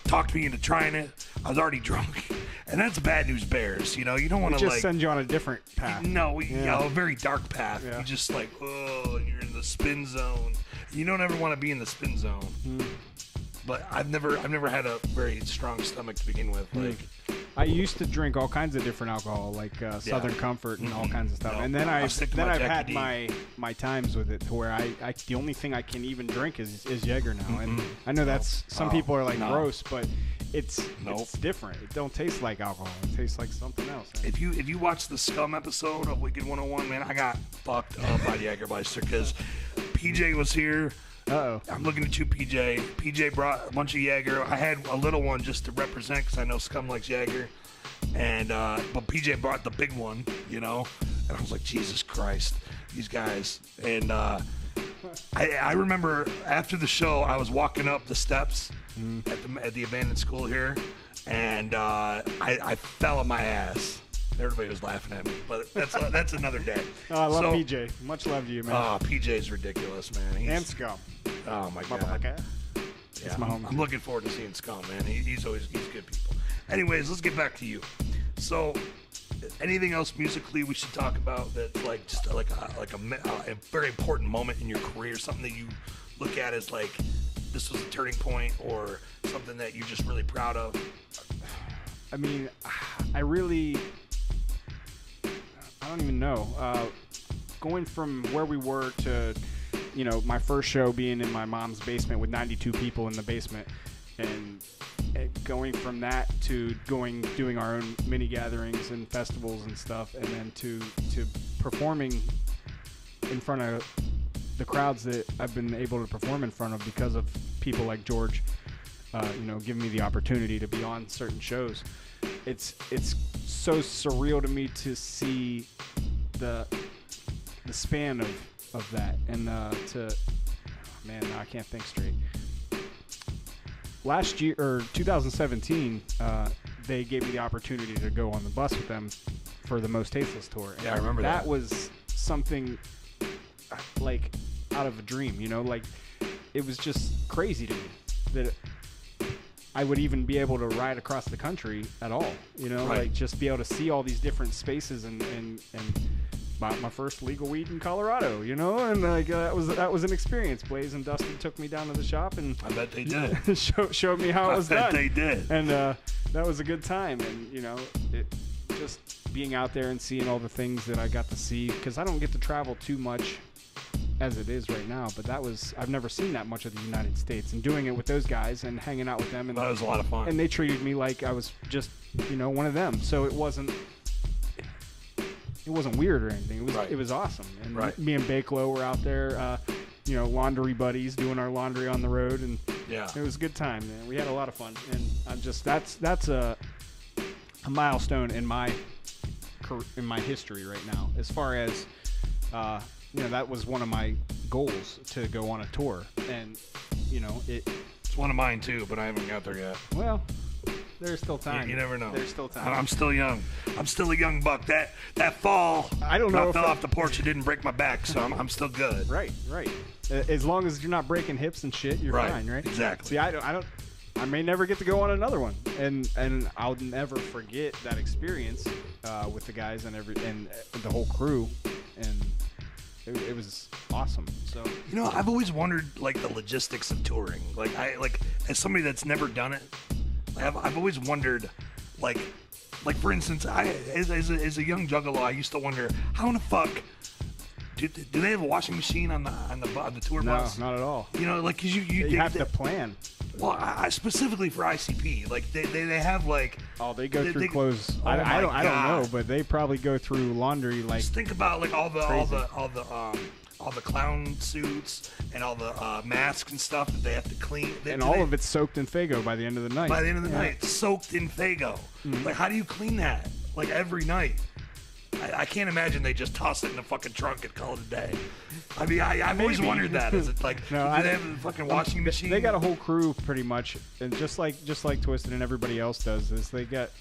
talked me into trying it, I was already drunk, and that's bad news bears. You know, you don't want to just send you on a different path. No, a very dark path. Yeah. You just like, oh, you're in the spin zone. You don't ever want to be in the spin zone. But I've never had a very strong stomach to begin with. Like, I used to drink all kinds of different alcohol, like Southern Comfort and all kinds of stuff. No, And then I'll stick to my I've Jackie had D. my times with it to where I the only thing I can even drink is Jaeger now. And I know that's some people are like gross, but it's different. It don't taste like alcohol. It tastes like something else. if you watch the Scum episode of Wicked 101, man, I got fucked up by Jägermeister because PJ was here. Uh-oh. I'm looking at you, PJ. PJ brought a bunch of Jaeger. I had a little one just to represent because I know Scum likes Jaeger. And but PJ brought the big one, you know. And I was like, Jesus Christ, these guys. And I remember after the show, I was walking up the steps at the abandoned school here, and I fell on my ass. Everybody was laughing at me, but that's another day. Oh, I love PJ. Much love to you, man. Oh, PJ's ridiculous, man. And Scum. Oh my god. Motherfucker. Yeah, my homie. I'm looking forward to seeing Scum, man. He's good people. Anyways, let's get back to you. So, anything else musically we should talk about that's like just like a very important moment in your career, something that you look at as like this was a turning point, or something that you're just really proud of? I mean, I don't even know. Going from where we were to, my first show being in my mom's basement with 92 people in the basement, and going from that to doing our own mini gatherings and festivals and stuff, and then to performing in front of the crowds that I've been able to perform in front of because of people like George, giving me the opportunity to be on certain shows. It's so surreal to me to see the span of that, and now I can't think straight. Last year, or 2017, they gave me the opportunity to go on the bus with them for the Most Tasteless tour. And yeah, I remember that. That was something like out of a dream, like it was just crazy to me that I would even be able to ride across the country at all, Right. like just be able to see all these different spaces and bought my first legal weed in Colorado, and like that was an experience. Blaze and Dustin took me down to the shop, and I bet they did. showed me how it was done. I bet they did. And that was a good time. And it just being out there and seeing all the things that I got to see, because I don't get to travel too much as it is right now. But I've never seen that much of the United States, and doing it with those guys and hanging out with them. And that was a lot of fun. And they treated me like I was just one of them. So it wasn't weird or anything. It was awesome. And me and Bakelo were out there, laundry buddies, doing our laundry on the road, and it was a good time, man. We had a lot of fun, and that's a milestone in my history right now. As far as that was one of my goals, to go on a tour, and it's one of mine too, but I haven't got there yet. Well, there's still time. You never know. There's still time. I'm still young. I'm still a young buck. That fall, I don't know. I fell off the porch. It didn't break my back, so I'm still good. Right. As long as you're not breaking hips and shit, you're fine, right? Exactly. See, I may never get to go on another one, and I'll never forget that experience with the guys and the whole crew, and it was awesome. So I've always wondered like the logistics of touring. Like as somebody that's never done it. I've always wondered, like for instance, as a young juggalo, I used to wonder how in the fuck do they have a washing machine on the tour bus? No, not at all. Cause you have to plan. Well, I specifically for ICP, like they have like they go through clothes. Oh I don't know, but they probably go through laundry like. Just think about like all the clown suits and all the masks and stuff that they have to clean. All of it's soaked in Faygo by the end of the night. By the end of the night, soaked in Faygo. Mm-hmm. Like, how do you clean that? Like, every night? I can't imagine they just toss it in the fucking trunk and call it a day. I mean, I've always wondered that. Is it like, do they have a fucking washing machine? They got a whole crew pretty much, and just like Twisted and everybody else does, is they got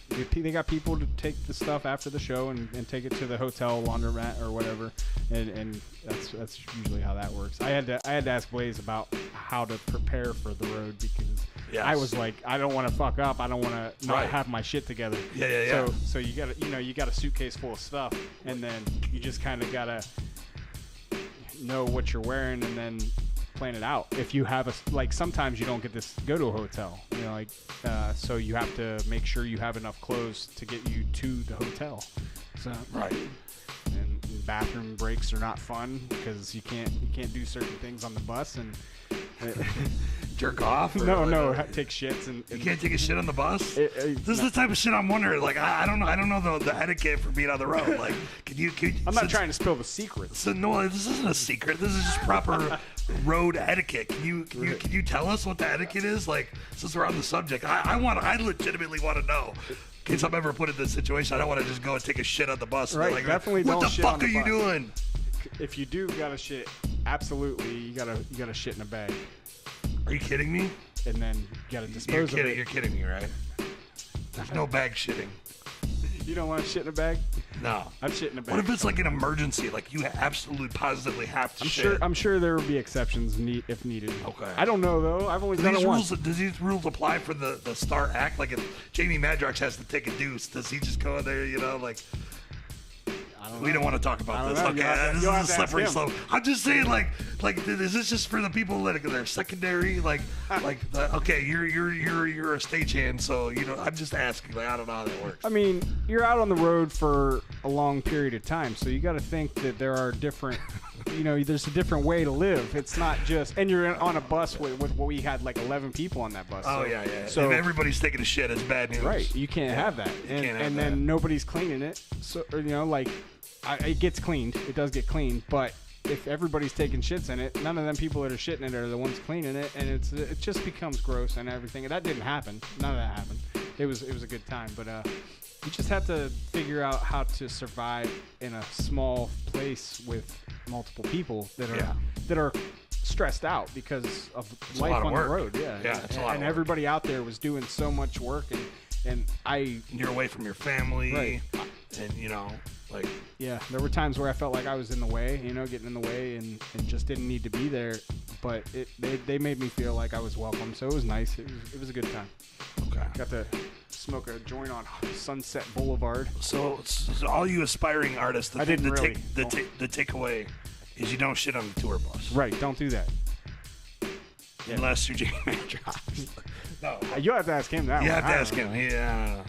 people to take the stuff after the show and take it to the hotel laundromat or whatever, and that's usually how that works. I had to ask Blaze about how to prepare for the road, because I was like, I don't want to fuck up. I don't want to not have my shit together. Yeah. So you got a suitcase full of stuff, and then you just kind of gotta know what you're wearing and then plan it out. If you have sometimes you don't get to go to a hotel, so you have to make sure you have enough clothes to get you to the hotel. So and bathroom breaks are not fun because you can't do certain things on the bus and. Jerk off? No, take shits and you can't take a shit on the bus. This is the type of shit I'm wondering. Like, I don't know the etiquette for being on the road. Like, can you I'm not trying to spill the secrets. So no, this isn't a secret. This is just proper road etiquette. Can you tell us what the etiquette is? Like, since we're on the subject, I legitimately want to know. In case I'm ever put in this situation, I don't want to just go and take a shit on the bus. Right, like, definitely don't shit on the bus. What the fuck are you doing? If you do gotta shit, absolutely, you gotta shit in a bag. Are you kidding me? And then you gotta dispose of it. You're kidding me, right? There's no bag shitting. You don't want shit in a bag? No. I've shit in a bag. What if it's like an emergency? Like you absolutely positively have to shit. I'm sure there would be exceptions if needed. Okay. I don't know though. I've only done it once. Do these rules apply for the star act? Like if Jamie Madrox has to take a deuce, does he just go in there? You know, like. We don't want to talk about this. know. Okay, this you'll is have a to ask slippery him. slope. I'm just saying, like, is this just for the people that are secondary? Okay, you're a stagehand, so you know. I'm just asking. Like, I don't know how that works. I mean, you're out on the road for a long period of time, so you got to think that there are different. You know, there's a different way to live. It's not just, and you're on a bus with what we had like 11 people on that bus. Oh so, yeah. So if everybody's taking a shit, it's bad news. right, you can't have that, and then nobody's cleaning it. So you know, like, it gets cleaned. It does get cleaned, but if everybody's taking shits in it, none of them people that are shitting it are the ones cleaning it, and it just becomes gross and everything. And that didn't happen. None of that happened. It was a good time, but you just have to figure out how to survive in a small place with multiple people that are stressed out because of life on the road. Yeah, it's a lot of and work. everybody out there was doing so much work, and You're away from your family, Right. and you know, like. Yeah, there were times where I felt like I was in the way, you know, getting in the way, and just didn't need to be there. But they made me feel like I was welcome, so it was nice. It was a good time. Okay. Got to smoke a joint on Sunset Boulevard. So all you aspiring artists, the takeaway is you don't shit on the tour bus. Right, don't do that. Unless you're Jamie Madrox. No. You have to ask him that. You one. have to I ask don't know. him. Yeah,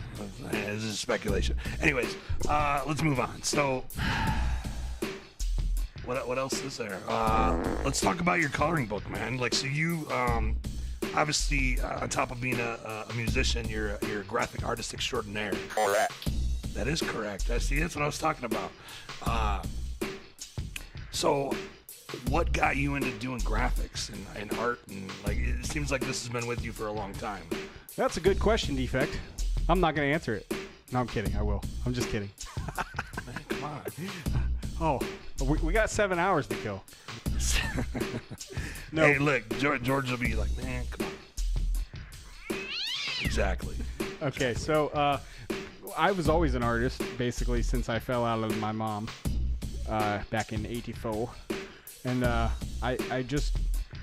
this is speculation. Anyways, let's move on. So, what else is there? Let's talk about your coloring book, man. Like, so you obviously on top of being a musician, you're a graphic artist extraordinaire. Correct. That is correct. That's what I was talking about. So, what got you into doing graphics and art? And like, it seems like this has been with you for a long time. That's a good question, Defect. I'm not going to answer it. No, I'm kidding. I will. I'm just kidding. Man, come on. Oh, we got 7 hours to kill. No. Hey, look, George will be like, man, come on. Exactly. Okay, so I was always an artist, basically, since I fell out of my mom back in '84. And I just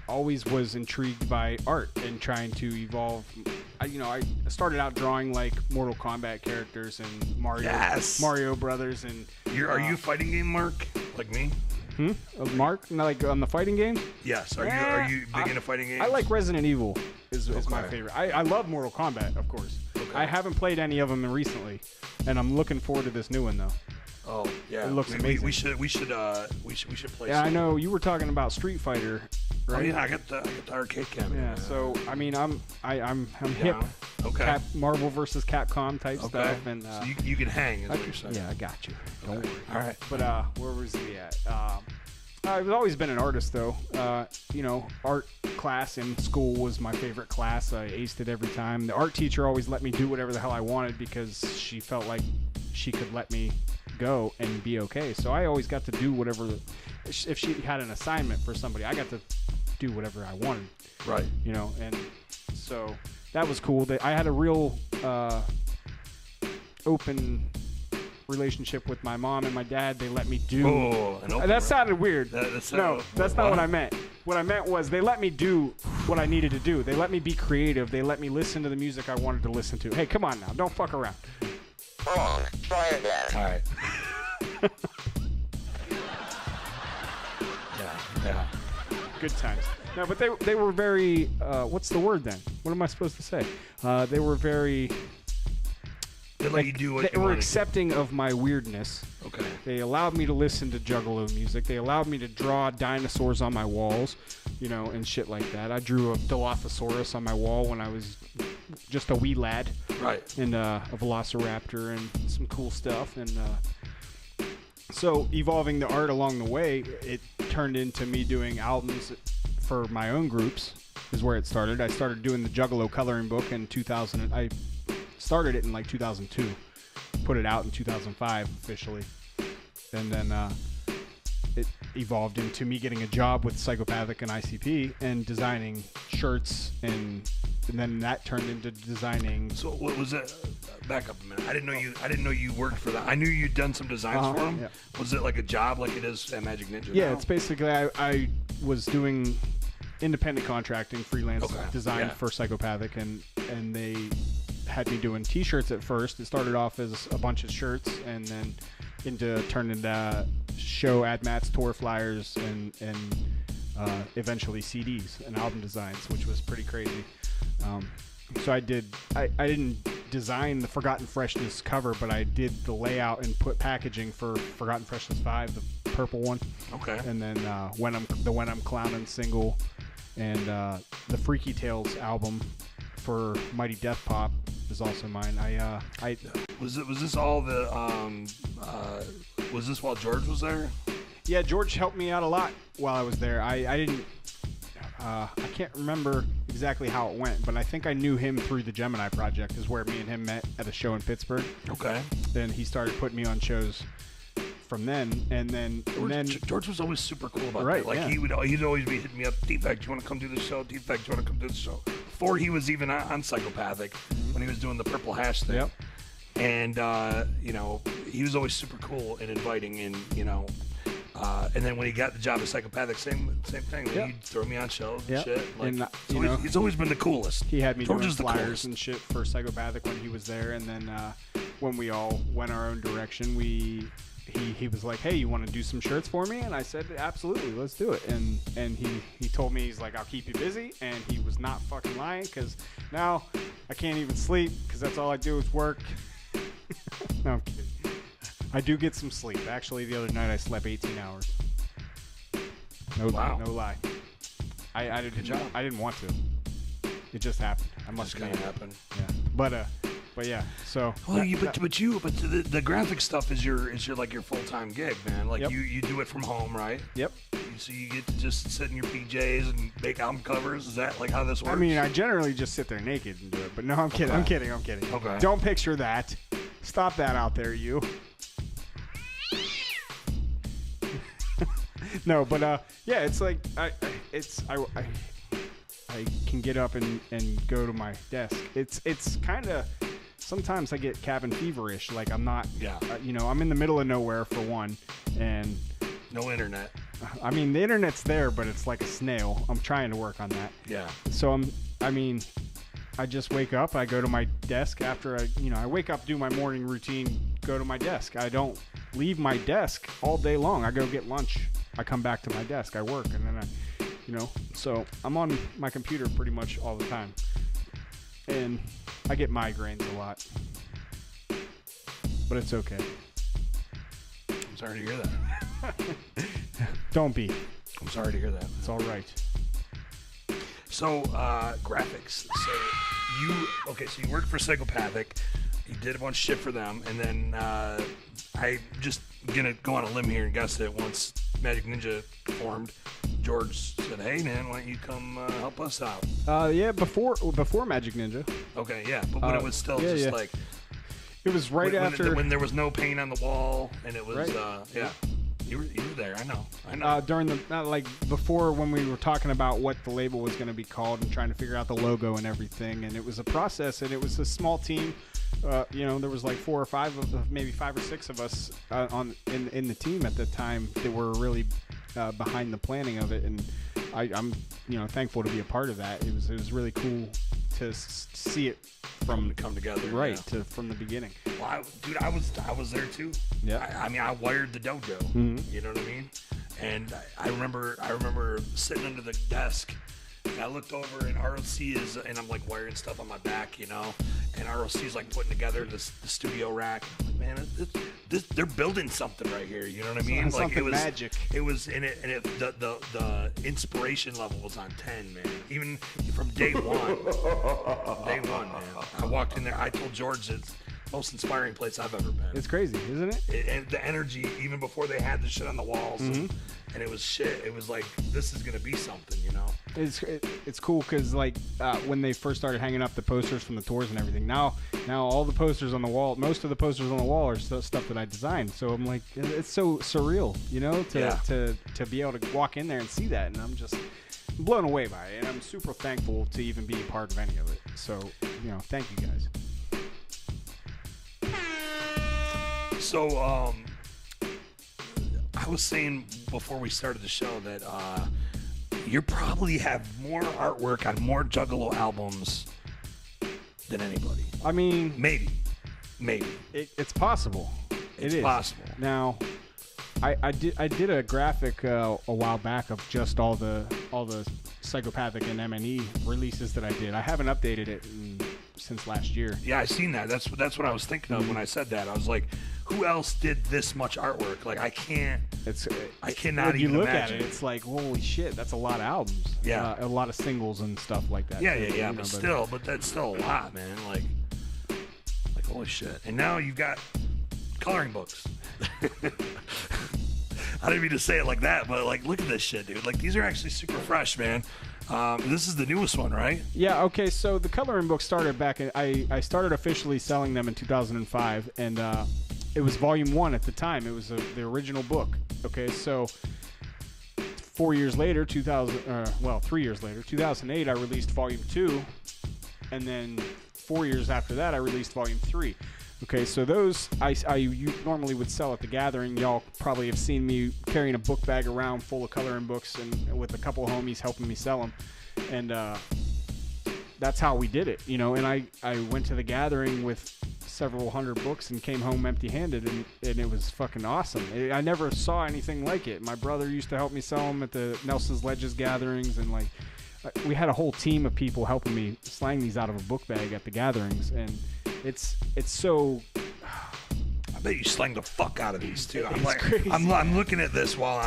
always was intrigued by art and trying to evolve. I started out drawing like Mortal Kombat characters and Mario Brothers and. Are you a fighting game mark like me? Mark, like on the fighting games? Yes. Are you big into fighting games? I like Resident Evil is my Okay. favorite. I love Mortal Kombat, of course. Okay. I haven't played any of them recently, and I'm looking forward to this new one though. Oh yeah. It looks we amazing. We should play. Yeah, I some. know you were talking about Street Fighter, Oh right? yeah, I got the arcade cabinet. Yeah, so I mean, I'm hip. Okay. Marvel versus Capcom type Okay. stuff, and So you can hang. Is what you're saying. yeah, I got you. Don't worry. All right. But where was he at? I've always been an artist, though. Art class in school was my favorite class. I aced it every time. The art teacher always let me do whatever the hell I wanted because she felt like she could let me go and be okay. So I always got to do whatever. If she had an assignment for somebody, I got to do whatever I wanted. Right. And so that was cool. I had a real open relationship with my mom and my dad. They let me do. Oh, an open That sounded weird. That's No, that's not what I meant. What I meant was they let me do what I needed to do. They let me be creative. They let me listen to the music I wanted to listen to. Hey, come on now. Don't fuck around. Wrong. Try again. All right. Yeah. Good times. No, but they were very, what's the word then? What am I supposed to say? They were very, They let you do what they you were wanted. accepting of my weirdness. Okay. They allowed me to listen to Juggalo music. They allowed me to draw dinosaurs on my walls, and shit like that. I drew a Dilophosaurus on my wall when I was just a wee lad, Right. and a Velociraptor and some cool stuff. And so evolving the art along the way, it turned into me doing albums for my own groups is where it started. I started doing the Juggalo coloring book in 2000. I started it in like 2002, put it out in 2005 officially, and then it evolved into me getting a job with Psychopathic and ICP and designing shirts, and then that turned into designing. So what was it? back up a minute. I didn't know you worked for that. I knew you'd done some designs for them. Yeah. Was it like a job like it is at Magic Ninja? Yeah, now? it's basically I was doing independent contracting, freelance design for Psychopathic, and they had me doing T-shirts at first. It started off as a bunch of shirts, and then turned into show ad mats, tour flyers, and eventually CDs and album designs, which was pretty crazy. So I didn't design the Forgotten Freshness cover, but I did the layout and put packaging for Forgotten Freshness 5, the purple one. Okay. And then When I'm Clownin' single, and the Freaky Tales album for Mighty Death Pop is also mine. Was this all the was this while George was there? Yeah, George helped me out a lot while I was there. I didn't I can't remember exactly how it went, but I think I knew him through the Gemini Project, is where me and him met at a show in Pittsburgh. Okay. Then he started putting me on shows from then, and then George was always super cool about Right, that. Like yeah. he'd always be hitting me up. Defect, do you want to come do the show? Defect, do you want to come do the show? Before he was even on Psychopathic, when he was doing the Purple Hash thing. Yep. And he was always super cool and inviting, and and then when he got the job at Psychopathic, same thing. Yeah. He'd throw me on shows and Yeah. shit. Like, And, he's always been the coolest. he had me George doing is the flyers coolest. and shit for Psychopathic when he was there, and then when we all went our own direction, he was like, hey, you want to do some shirts for me? And I said, absolutely, let's do it. And he told me, he's like, I'll keep you busy, and he was not fucking lying, because now I can't even sleep because that's all I do is work. No, I'm kidding. I do get some sleep. Actually, the other night I slept 18 hours. No lie. I didn't want to. It just happened. I must Just kind of happened. Yeah. But yeah. So. Well, but the graphic stuff is your full-time gig, man. Like Yep. you do it from home, right? Yep. So you get to just sit in your PJs and make album covers. Is that like how this works? I mean, I generally just sit there naked and do it. But no, I'm kidding. Okay. I'm kidding. Okay. Don't picture that. Stop that out there, you. No, but yeah, it's like I can get up and go to my desk. It's kind of, sometimes I get cabin feverish. Like I'm not, I'm in the middle of nowhere for one, and no internet. I mean the internet's there, but it's like a snail. I'm trying to work on that. Yeah. So I just wake up, I go to my desk after I wake up, do my morning routine, go to my desk. I don't leave my desk all day long. I go get lunch. I come back to my desk, I work, and then so I'm on my computer pretty much all the time. And I get migraines a lot. But it's okay. I'm sorry to hear that. Don't be. I'm sorry to hear that. It's all right. So, graphics. So you worked for Psychopathic. You did a bunch of shit for them, and then I just gonna go on a limb here and guess that once Magic Ninja formed, George said, "Hey man, why don't you come help us out?" Yeah, before Magic Ninja. Okay, yeah, but when it was still just like it was right after when there was no paint on the wall, and it was Right. yeah. You were there. I know. During the before, when we were talking about what the label was going to be called and trying to figure out the logo and everything, and it was a process, and it was a small team. There was like 4 or 5 maybe 5 or 6 of us in the team at the time that were really behind the planning of it, and I'm thankful to be a part of that. It was really cool to see it come together, from the beginning. Well, I was there too. Yeah. I mean, I wired the dojo. Mm-hmm. You know what I mean? And I remember sitting under the desk. And I looked over, and ROC and I'm like wiring stuff on my back, and ROC is like putting together the studio rack. I'm like, man, they're building something right here. You know what I mean? Something like it was magic. It was the inspiration level was on 10, man. Even from day one. Day one, man. I walked in there. I told George it's the most inspiring place I've ever been. It's crazy, isn't it? And the energy, even before they had the shit on the walls, and it was shit. It was like, this is gonna be something, It's cool because when they first started hanging up the posters from the tours and everything, now all the posters on the wall, most of the posters on the wall are stuff that I designed. So I'm like, it's so surreal, to be able to walk in there and see that, and I'm just blown away by it, and I'm super thankful to even be a part of any of it. So thank you guys. So, I was saying before we started the show that you probably have more artwork on more Juggalo albums than anybody. I mean, Maybe. it's possible. It's It is possible. Now, I did a graphic a while back of just all the Psychopathic and M&E releases that I did. I haven't updated it since last year. Yeah, I seen that. That's what I was thinking of when I said that. I was like, who else did this much artwork? Like, I cannot when you even look imagine. at it, it's like, holy shit, that's a lot of albums. Yeah. A lot of singles and stuff like that. Yeah, too, yeah, you know, but that's still a lot, man. Like holy shit. And now you've got coloring books. I didn't mean to say it like that, but like, look at this shit, dude. Like, these are actually super fresh, man. This is the newest one, right? Yeah, okay, so the coloring book started back in, I started officially selling them in 2005, and it was volume 1 at the time. It was the original book. Okay, so 4 years later, 3 years later, 2008, I released volume 2, and then 4 years after that, I released volume 3. Okay, so those you normally would sell at the Gathering. Y'all probably have seen me carrying a book bag around full of coloring books and with a couple of homies helping me sell them. And that's how we did it, you know. And I went to the Gathering with several hundred books and came home empty-handed, and it was fucking awesome. I never saw anything like it. My brother used to help me sell them at the Nelson's Ledges gatherings, and like we had a whole team of people helping me slang these out of a book bag at the gatherings, and it's so. I bet you slang the fuck out of these too. I'm It's like, crazy. I'm looking at this while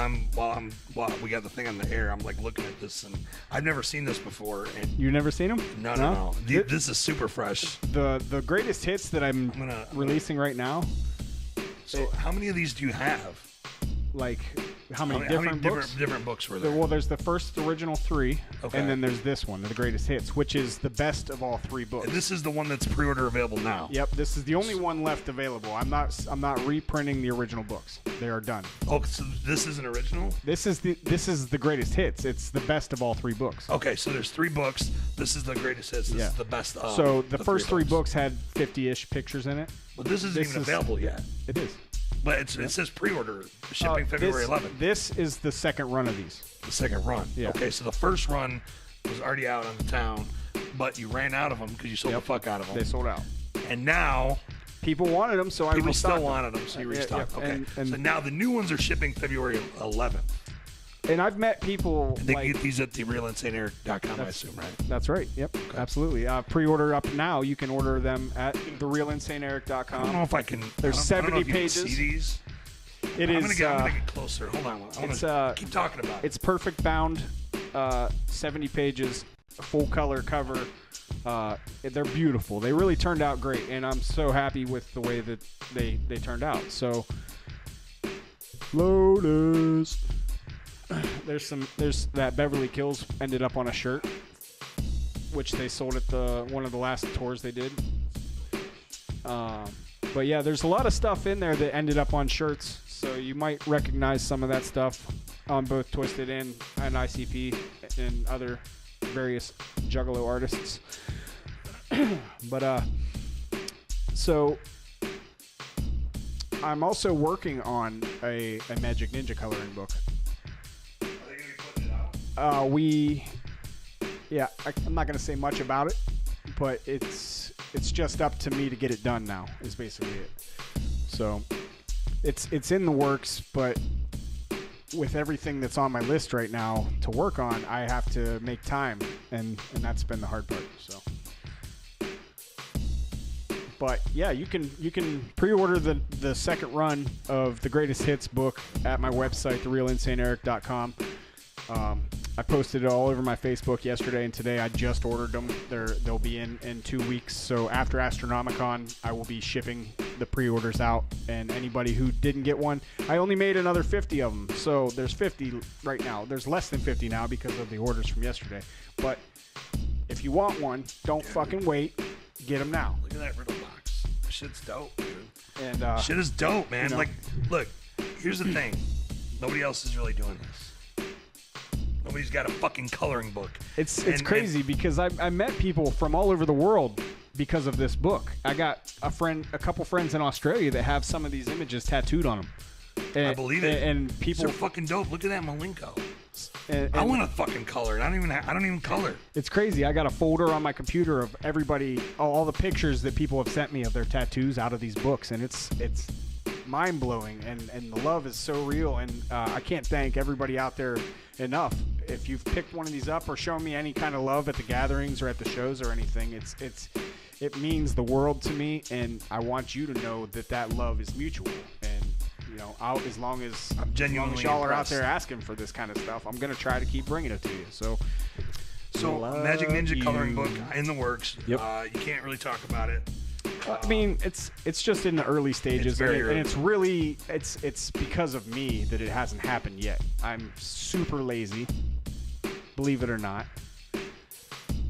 we got the thing on the air. I'm like looking at this, and I've never seen this before. And You never seen them? no. This is super fresh. The greatest hits that I'm gonna- releasing right now, So, how many of these do you have? like how many How different books? different books were there? Well, there's the first original 3, Okay. and then there's this one, the greatest hits, which is the best of all 3 books. And this is the one that's pre-order available now. Yep, this is the only one left available. I'm not reprinting the original books. They are done. Oh, so this is an original? This is the greatest hits. It's the best of all 3 books. Okay, so there's 3 books. This is the greatest hits. This Yeah. is the best of So the first 3 books. books had 50-ish pictures in it. But this isn't this even is- available yet. It is. But it says pre-order, shipping February 11th. This is the second run of these. The second run. Yeah. Okay, so the first run was already out on the town, but you ran out of them because you sold the fuck out of them. They sold out. And now People wanted them, so I people restocked still them. wanted them, so you Yeah, restocked. yeah, Okay. and- So now the new ones are shipping February 11th. And I've met people They like get these at thereailinsaneair.com, I assume, right? that's right. Yep, absolutely. Pre-order up now. You can order them at I don't know therealinsaneeric.com. if I can. There's I don't know 70 if you can pages. See these? It I'm is. gonna get closer. Hold on. it's, Keep talking about it. It's perfect bound, 70 pages, full color cover. They're beautiful. They really turned out great, and I'm so happy with the way that they turned out. So, Lotus. There's that Beverly Kills ended up on a shirt, which they sold at one of the last tours they did. But yeah, there's a lot of stuff in there that ended up on shirts, so you might recognize some of that stuff on both Twisted and ICP and other various Juggalo artists. But so I'm also working on a Magic Ninja coloring book. Are they gonna be putting it out? I'm not gonna say much about it, but it's just up to me to get it done now. Is basically it. So it's in the works, but with everything that's on my list right now to work on, I have to make time, and that's been the hard part. So. But yeah, you can pre-order the second run of the Greatest Hits book at my website, thereailinsaneeric.com. I posted it all over my Facebook yesterday and today. I just ordered them. They'll be in 2 weeks. So after Astronomicon, I will be shipping the pre-orders out. And anybody who didn't get one, I only made another 50 of them. So there's 50 right now. There's less than 50 now because of the orders from yesterday. But if you want one, don't fucking wait. Get them now. Look at that riddle box. That shit's dope, dude. And Shit is dope, man. you know. Like, look, here's the thing. Nobody else is really doing this. Nobody's got a fucking coloring book. It's And- crazy because I met people from all over the world because of this book. I got a couple friends in Australia that have some of these images tattooed on them. And, I believe it. And These people are fucking dope. Look at that Malenko. and I want to fucking color it. I don't even color. It's crazy. I got a folder on my computer of everybody, all the pictures that people have sent me of their tattoos out of these books, and it's mind blowing, and the love is so real, and I can't thank everybody out there enough. If you've picked one of these up or shown me any kind of love at the gatherings or at the shows or anything, it means the world to me, and I want you to know that love is mutual. And you know, as long as genuinely y'all are out impressed. there asking for this kind of stuff, I'm gonna try to keep bringing it to you. So Magic Ninja you. coloring book in the works. Yep. You can't really talk about it. I mean, it's just in the early stages, It's very and it's really it's because of me that it hasn't happened yet. I'm super lazy, believe it or not,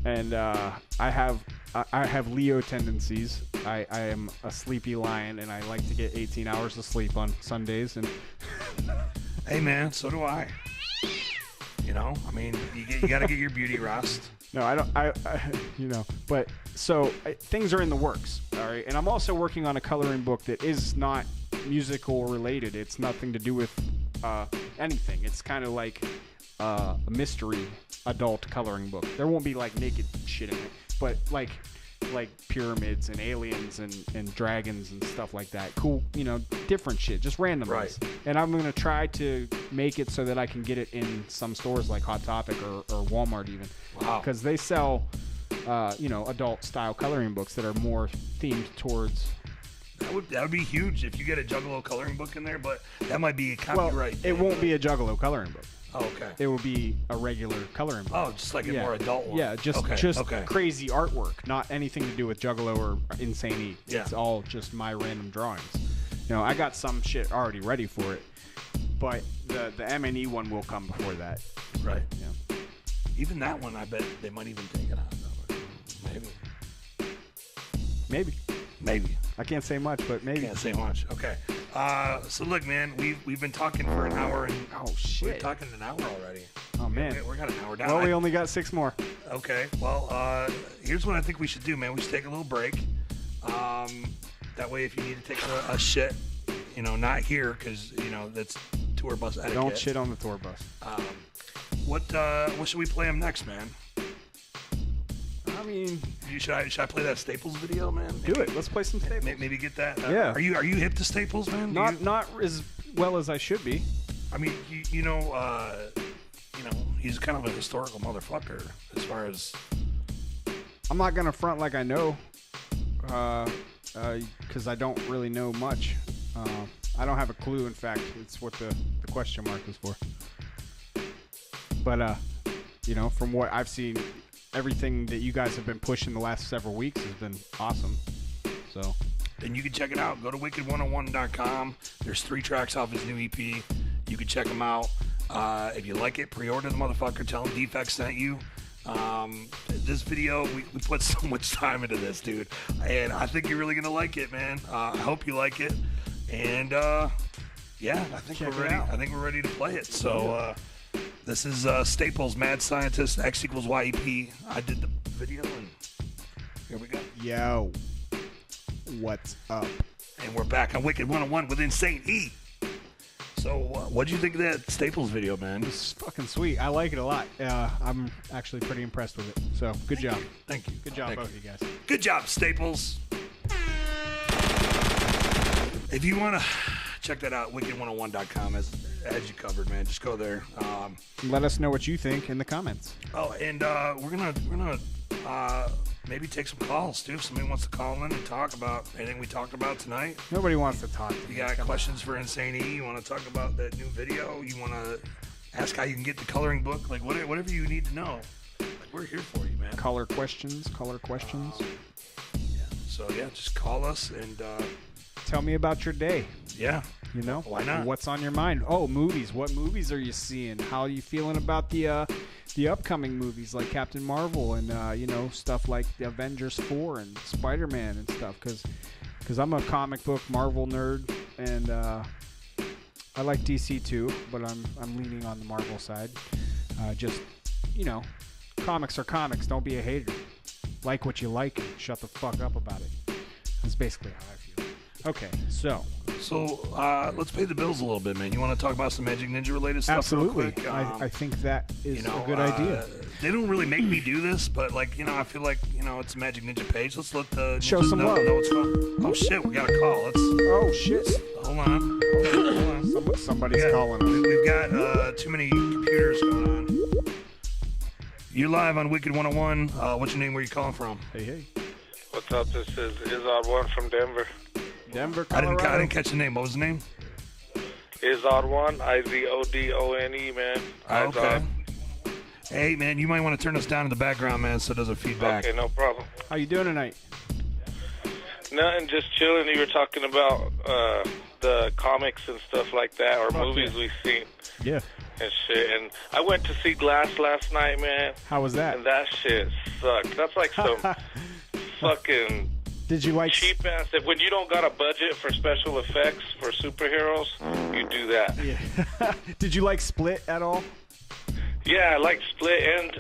and I have Leo tendencies. I am a sleepy lion, and I like to get 18 hours of sleep on Sundays. And Hey man, so do I. You know, I mean, you got to get your beauty rest. no, I don't. But so things are in the works. All right, and I'm also working on a coloring book that is not musical related. It's nothing to do with anything. It's kind of like a mystery adult coloring book. There won't be like naked shit in it, but like pyramids and aliens and dragons and stuff like that. Cool, different shit, just random Right. ones. And I'm gonna try to make it so that I can get it in some stores like Hot Topic or Walmart even. Wow. Because they sell, adult style coloring books that are more themed towards. That would be huge if you get a Juggalo coloring book in there, but that might be a Well, copyright. it won't be a Juggalo coloring book. Oh, okay. It will be a regular coloring book. Oh, just like a more adult one. Yeah, just Okay. crazy artwork, not anything to do with Juggalo or Insane E. Yeah. It's all just my random drawings. I got some shit already ready for it, but the M&E one will come before that. Right. Yeah. Even that one, I bet they might even take it out. Maybe. Maybe. I can't say much, but maybe. Can't say much. Okay. So look, man, we've been talking for an hour and Oh we're shit. talking an hour already. Oh man. We got an hour down. Well, we only got 6 more. Okay. Well, here's what I think we should do, man. We should take a little break. That way, if you need to take a shit, not here because that's tour bus etiquette. Don't shit on the tour bus. What should we play them next, man? I mean, Should I play that Staples video, man? do it. Let's play some Staples. Maybe get that. Yeah. Are you hip to Staples, man? Do you- Not as well as I should be. I mean, he's kind of a historical motherfucker as far as. I'm not gonna front like I know, because I don't really know much. I don't have a clue. In fact, it's what the question mark is for. But from what I've seen, everything that you guys have been pushing the last several weeks has been awesome. So. And you can check it out. Go to wicked101.com. There's 3 tracks off his new EP. You can check them out. If you like it, pre-order the motherfucker. Tell him Defect sent you. This video, we put so much time into this, dude. And I think you're really going to like it, man. I hope you like it. And, yeah, I think Check we're it ready. out. I think we're ready to play it. So, this is Staples Mad Scientist X equals Y EP. I did the video, and here we go. Yo, what's up? And we're back on Wicked 101 with Insane E. So, what'd you think of that Staples video, man? It's fucking sweet. I like it a lot. I'm actually pretty impressed with it. So, good job. Thank you. Good job, Thank both you. of you guys. Good job, Staples. If you want to check that out, wicked101.com has you covered, man. Just go there. Let us know what you think in the comments. Oh, and we're gonna maybe take some calls too. If somebody wants to call in and talk about anything we talked about tonight. Nobody wants to talk to You me. got Come questions for Insane E? You want to talk about that new video? You want to ask how you can get the coloring book? Like whatever you need to know. Like, we're here for you, man. on. Color questions. Yeah. So yeah, just call us and Tell me about your day. yeah. Why not? What's on your mind? Oh, movies. What movies are you seeing? How are you feeling about the upcoming movies like Captain Marvel and stuff like the Avengers 4 and Spider-Man and stuff? Because I'm a comic book Marvel nerd and I like DC too, but I'm leaning on the Marvel side. Comics are comics. Don't be a hater. like what you like and shut the fuck up about it. That's basically how I feel. Okay, so let's pay the bills a little bit, man. You want to talk about some Magic Ninja related stuff? absolutely, Real quick? I think that is a good idea. They don't really make me do this, but like I feel like it's a Magic Ninja page. Let's let the Show ninjas some know love. what's going on. Oh shit, we got a call. Let's Oh shit! hold on. Somebody's Yeah, calling us. We've got too many computers going on. You're live on Wicked 101. What's your name? Where you calling from? Hey, What's up? This is Izod1 from Denver. Denver, I Colorado. didn't catch the name. What was the name? Izod1, Izodone, man. Okay. Izod. Hey man, you might want to turn us down in the background, man, so it doesn't feedback. Okay, no problem. How you doing tonight? Nothing, just chilling. You were talking about the comics and stuff like that, or movies yeah. we've seen Yeah. and shit. And I went to see Glass last night, man, How was that? and that shit sucked. That's like some fucking Did you like? cheap ass. When you don't got a budget for special effects for superheroes, you do that. Yeah. Did you like Split at all? Yeah, I like Split and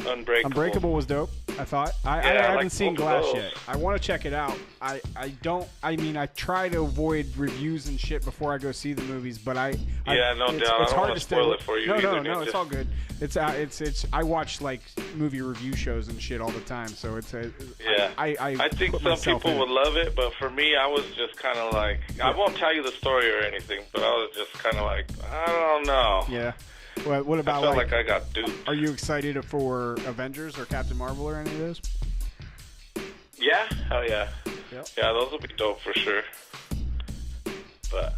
Unbreakable. Unbreakable was dope. I thought. I Yeah, I haven't like seen both of Glass those. yet. I want to check it out. I try to avoid reviews and shit before I go see the movies, but Yeah, no doubt. I It's don't hard wanna to spoil stay. it for you No, either, no, Ninja. it's all good. It's. I watch like movie review shows and shit all the time, so it's a. Yeah, I think put some myself people in would it. love it, but for me, I was just kind of like, I won't tell you the story or anything, but I was just kind of like, I don't know. Yeah. Well, what I about felt like I got duped. Are you excited for Avengers or Captain Marvel or any of those? Yeah, hell yeah. Yep. Yeah, those will be dope for sure. But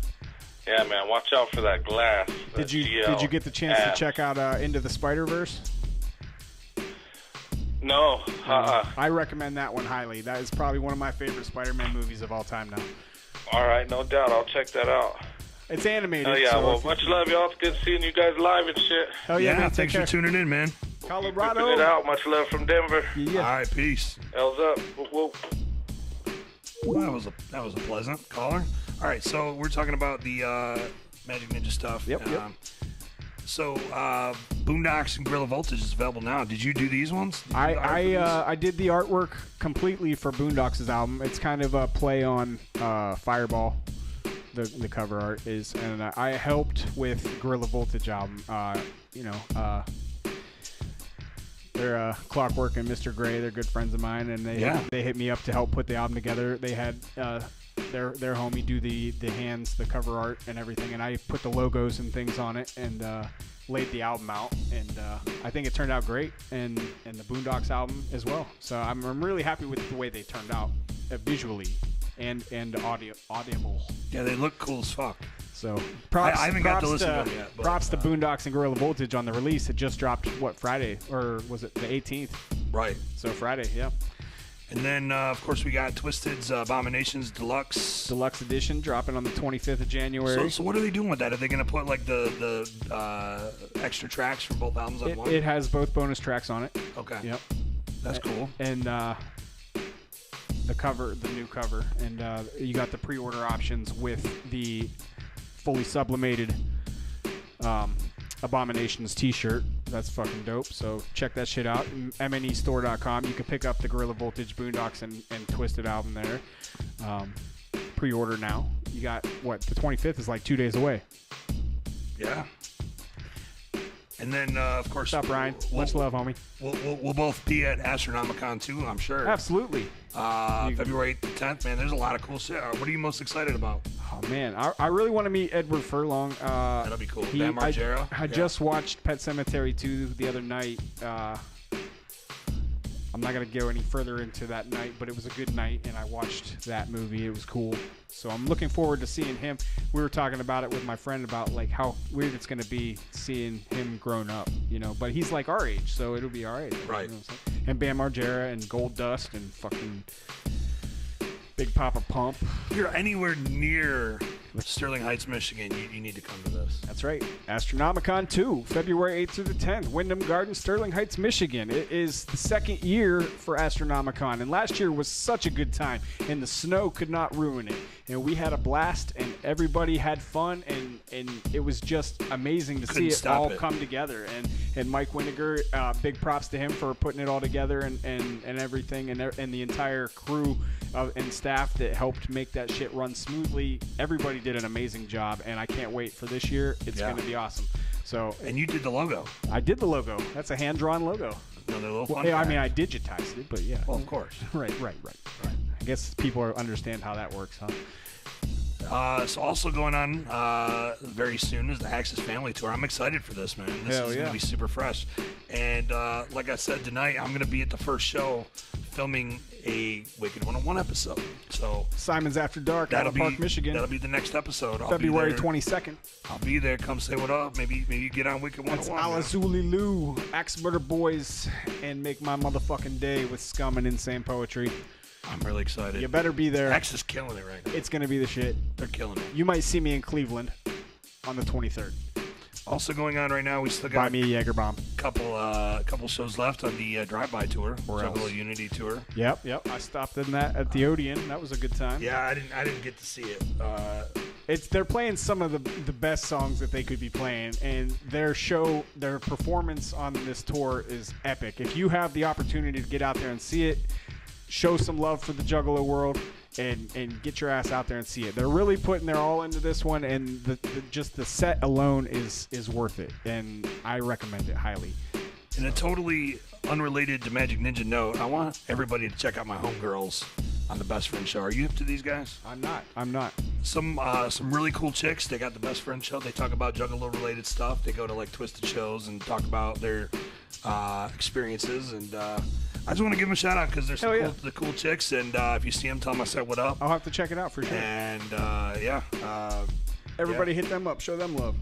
yeah, man, watch out for that Glass. Did you get the chance to check out Into the Spider-Verse? No, I recommend that one highly. That is probably one of my favorite Spider-Man movies of all time now. All right, no doubt. I'll check that out. It's animated. Oh yeah, so well, if you- much love, y'all. It's good seeing you guys live and shit. Hell yeah, man. Take thanks care. for tuning in, man. Whipping it Colorado. out. Much love from Denver. Yeah. All right, peace. L's up. Whoop, whoop. Well, that was a pleasant caller. All right, so we're talking about the Magic Ninja stuff. Yep, yep. So Boondocks and Gorilla Voltage is available now. Did you do these ones? Did you do the art for these? I did the artwork completely for Boondocks' album. It's kind of a play on Fireball. The cover art is, and I helped with Gorilla Voltage album. They're Clockwork and Mr. Gray. They're good friends of mine, and they hit me up to help put the album together. They had their homie do the hands, the cover art, and everything, and I put the logos and things on it and laid the album out. And I think it turned out great, and the Boondocks album as well. So I'm really happy with the way they turned out visually and audible. Yeah, they look cool as fuck. So props, I haven't got to props listen to it yet, but, props to Boondocks and Gorilla Voltage on the release. It just dropped, Friday? Or was it the 18th? Right. So Friday, yeah. And then, of course, we got Twisted's Abominations Deluxe. Deluxe edition dropping on the 25th of January. So what are they doing with that? Are they going to put like the extra tracks from both albums on one? It has both bonus tracks on it. Okay. Yep. That's cool. And the new cover. And you got the pre-order options with the fully sublimated Abominations t-shirt. That's fucking dope. So check that shit out. MNEstore.com. You can pick up the Gorilla Voltage, Boondocks, and Twisted album there. Pre-order now. You got, the 25th is like 2 days away. Yeah. And then, of course... What's up, Ryan? Much love, homie. We'll both be at Astronomicon, too, I'm sure. Absolutely. February 10th, man. There's a lot of cool shit. What are you most excited about? Oh, man. I really want to meet Edward Furlong. That'll be cool. Bam Margera. I just watched Pet Sematary 2 the other night. I'm not going to go any further into that night, but it was a good night, and I watched that movie. It was cool. So I'm looking forward to seeing him. We were talking about it with my friend about like how weird it's going to be seeing him grown up, but he's like our age, so it'll be all right. Right. You know what I'm saying? And Bam Margera and Gold Dust and fucking Big Papa Pump. If you're anywhere near Sterling Heights, Michigan. You need to come to this. That's right. Astronomicon 2, February 8th through the 10th, Wyndham Garden, Sterling Heights, Michigan. It is the second year for Astronomicon, and last year was such a good time, and the snow could not ruin it. And we had a blast, and everybody had fun, and it was just amazing to see it all come together. And Mike Winnegar, big props to him for putting it all together and everything, and the entire crew and staff that helped make that shit run smoothly. Everybody did an amazing job, and I can't wait for this year. It's going to be awesome. So, and you did the logo. I did the logo. That's a hand-drawn logo. Another little fun I fact. mean, I digitized it, but yeah. Well, of course. Right. I guess people understand how that works, huh? So also going on very soon is the Axis Family Tour. I'm excited for this, man. This is going to be super fresh. And like I said, tonight I'm going to be at the first show filming a Wicked 101 episode. So Simon's After Dark out of Park, Michigan. That'll be the next episode. February 22nd. I'll be there. Come say what up. Maybe you get on Wicked 101. That's Alazuli Lou, Axe Murder Boys, and make my motherfucking day with Scum and Insane Poetry. I'm really excited. You better be there. Axe is killing it right now. It's going to be the shit. They're killing it. You might see me in Cleveland on the 23rd. Also going on right now, we still got Buy me a Jaeger bomb. Couple shows left on the drive-by tour, Juggalo Unity tour. Yep. I stopped in that at the Odeon. That was a good time. Yeah, I didn't get to see it. They're playing some of the best songs that they could be playing, and their performance on this tour is epic. If you have the opportunity to get out there and see it, show some love for the Juggalo world, and get your ass out there and see it. They're really putting their all into this one, and just the set alone is worth it, and I recommend it highly. In a totally unrelated to Magic Ninja note, I want everybody to check out my homegirls on the Best Friend Show. Are you up to these guys? I'm not. Some really cool chicks. They got the Best Friend Show. They talk about Juggalo-related stuff. They go to like Twisted shows and talk about their experiences. And I just want to give them a shout out because they're the cool chicks. And if you see them, tell them I said what up. I'll have to check it out for sure. And everybody hit them up. Show them love.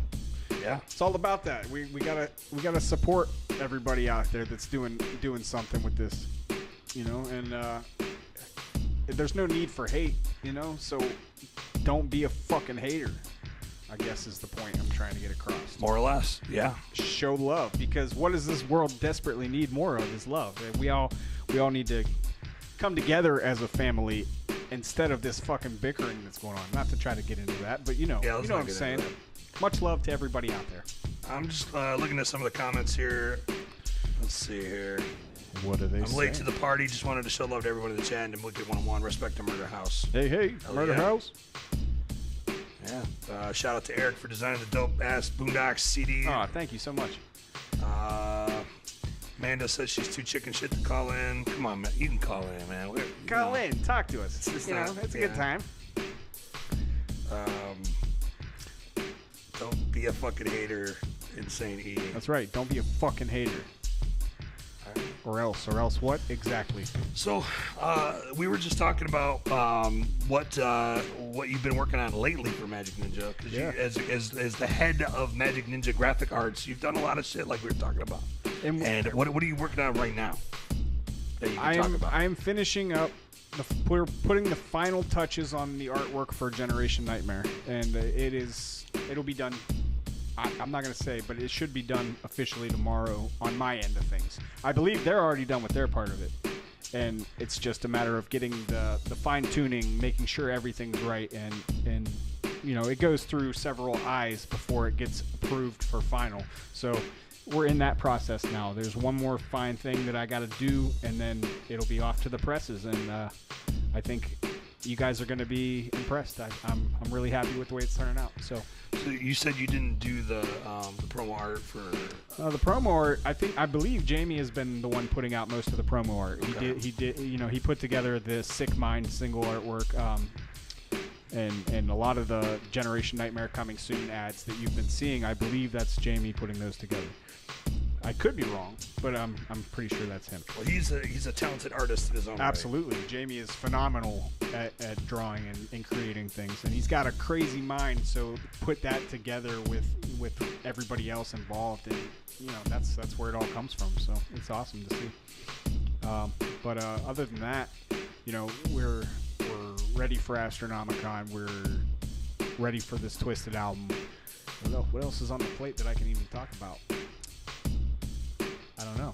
Yeah, it's all about that. We gotta support everybody out there that's doing something with this, and there's no need for hate, so don't be a fucking hater, I guess is the point I'm trying to get across. More or less, yeah. Show love, because what does this world desperately need more of is love. We all need to come together as a family instead of this fucking bickering that's going on. Not to try to get into that, but you know what I'm saying. Much love to everybody out there. I'm just looking at some of the comments here. Let's see here. What are they saying? I'm late to the party. Just wanted to show love to everyone in the chat and Wicked 101. Respect to Murder House. Hey, Murder House. Yeah. Shout out to Eric for designing the dope-ass Boondocks CD. Oh, thank you so much. Amanda says she's too chicken shit to call in. Come on, man. You can call in, man. Call in. Talk to us. It's a good time. Don't be a fucking hater, Insane E. That's right. Don't be a fucking hater. Or else what exactly? So, we were just talking about what you've been working on lately for Magic Ninja. Because as the head of Magic Ninja Graphic Arts, you've done a lot of shit like we were talking about. And what are you working on right now that you can talk about? I am finishing up. We're putting the final touches on the artwork for Generation Nightmare, and it'll be done. I'm not going to say, but it should be done officially tomorrow on my end of things. I believe they're already done with their part of it, and it's just a matter of getting the fine-tuning, making sure everything's right, and it goes through several eyes before it gets approved for final. So we're in that process now. There's one more fine thing that I got to do, and then it'll be off to the presses, and I think you guys are going to be impressed. I'm really happy with the way it's turning out. So you said you didn't do the promo art for the promo art. I believe Jamie has been the one putting out most of the promo art. Okay. He did. He put together the Sick Mind single artwork, and a lot of the Generation Nightmare Coming Soon ads that you've been seeing. I believe that's Jamie putting those together. I could be wrong, but I'm pretty sure that's him. Well, he's a talented artist in his own way. Absolutely. Jamie is phenomenal at drawing and creating things, and he's got a crazy mind, so put that together with everybody else involved, and that's where it all comes from, so it's awesome to see. But other than that, we're ready for Astronomicon. We're ready for this Twisted album. What else is on the plate that I can even talk about? I don't know.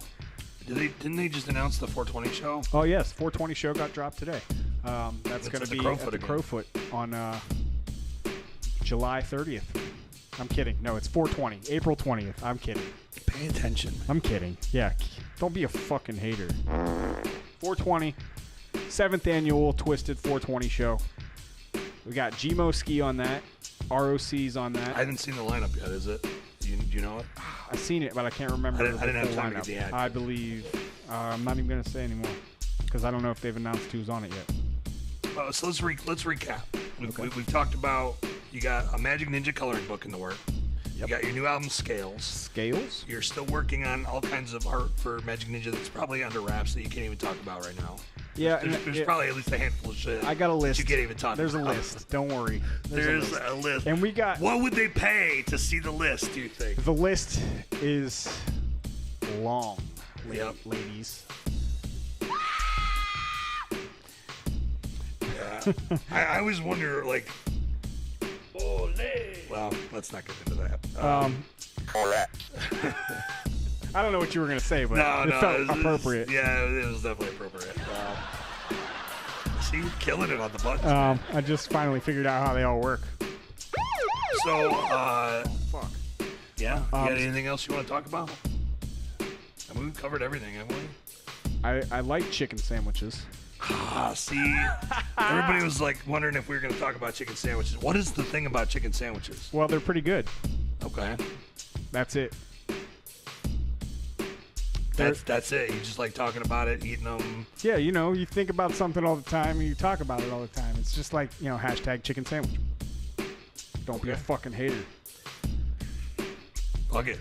Didn't they just announce the 420 show? Oh yes, 420 show got dropped today. That's going to be at the Crowfoot on July 30th. I'm kidding. No, it's 420, April 20th. I'm kidding. Pay attention. I'm kidding. Yeah, don't be a fucking hater. 420, 7th annual Twisted 420 show. We got Gmo Ski on that. ROC's on that. I haven't seen the lineup yet. Is it? Do you know it? I've seen it, but I can't remember. I didn't have the time to lineup. get the ad. I believe. I'm not even going to say anymore because I don't know if they've announced who's on it yet. So let's recap. We've talked about, you got a Magic Ninja coloring book in the work. Yep. You got your new album Scales. Scales? You're still working on all kinds of art for Magic Ninja that's probably under wraps that you can't even talk about right now. Yeah, There's probably at least a handful of shit. I got a list. that you can't even talk There's about. a list. Don't worry. There's a list. And we got... What would they pay to see the list, do you think? The list is long, Yep. ladies. Yeah. I always wonder, like... Well, let's not get into that. Correct. I don't know what you were going to say, but it No, felt it's- appropriate. Yeah, it was definitely appropriate. See, you're killing it on the buttons. I just finally figured out how they all work. So, Fuck. yeah, you got anything else you want to talk about? I mean, we've covered everything, haven't we? I like chicken sandwiches. See, everybody was like wondering if we were going to talk about chicken sandwiches. What is the thing about chicken sandwiches? Well, they're pretty good. Okay, That's it. that's it. You just like talking about it, eating them. Yeah, you know, you think about something all the time and you talk about it all the time. It's just like, you know, hashtag chicken sandwich. Don't be a fucking hater. Fuck it.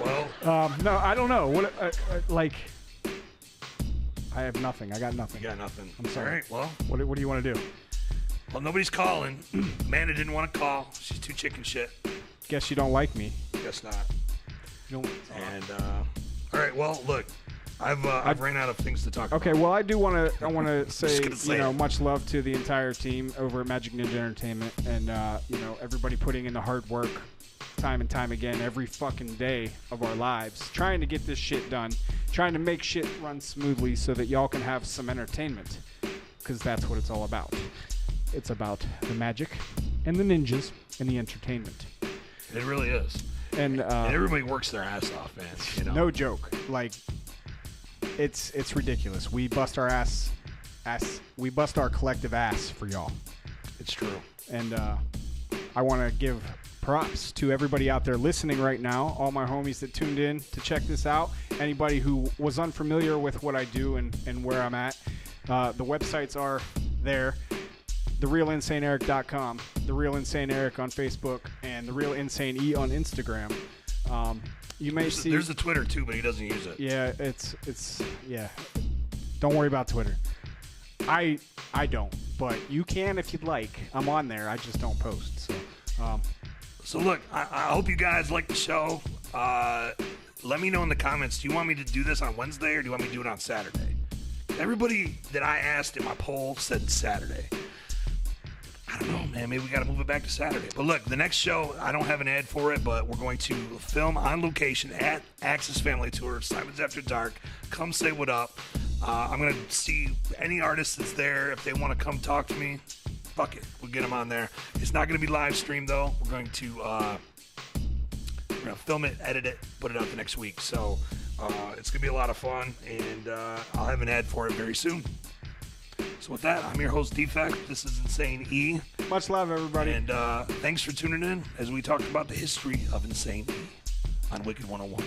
Well, No, I don't know. What like? I have nothing. I got nothing. you got nothing. I'm sorry. All right, well, What do you want to do? well, nobody's calling. Amanda didn't want to call. She's too chicken shit. Guess you don't like me. Guess not. You don't, And all right, well, look, I've ran out of things to talk okay, about. well, I want to say, gonna say you know, it. much love to the entire team over at Magic Ninja Entertainment, and you know, everybody putting in the hard work, time and time again, every fucking day of our lives, trying to get this shit done, trying to make shit run smoothly so that y'all can have some entertainment, because that's what it's all about. It's about the magic and the ninjas and the entertainment. It really is. And And everybody works their ass off, man. You know. no joke, like it's ridiculous. We bust our we bust our collective ass for y'all. It's true. And I want to give props to everybody out there listening right now, all my homies that tuned in to check this out, anybody who was unfamiliar with what I do and where I'm at. The websites are there, therealinsaneeric.com, The Real Insane Eric on Facebook, and The Real Insane E on Instagram. You may see... There's a Twitter too, but he doesn't use it. Yeah, yeah. Don't worry about Twitter. I don't, but you can if you'd like. I'm on there. I just don't post. So, So look, I hope you guys like the show. Let me know in the comments. Do you want me to do this on Wednesday or do you want me to do it on Saturday? Everybody that I asked in my poll said Saturday. I don't know, man. Maybe we got to move it back to Saturday. But look, the next show, I don't have an ad for it, but we're going to film on location at Axis Family Tour, Simons After Dark. Come say what up. I'm going to see any artist that's there. If they want to come talk to me, fuck it. We'll get them on there. It's not going to be live streamed, though. We're going to film it, edit it, put it out the next week. So it's going to be a lot of fun, and I'll have an ad for it very soon. So with that, I'm your host, Defect. This is Insane E. much love, everybody. And thanks for tuning in as we talked about the history of Insane E on Wicked 101.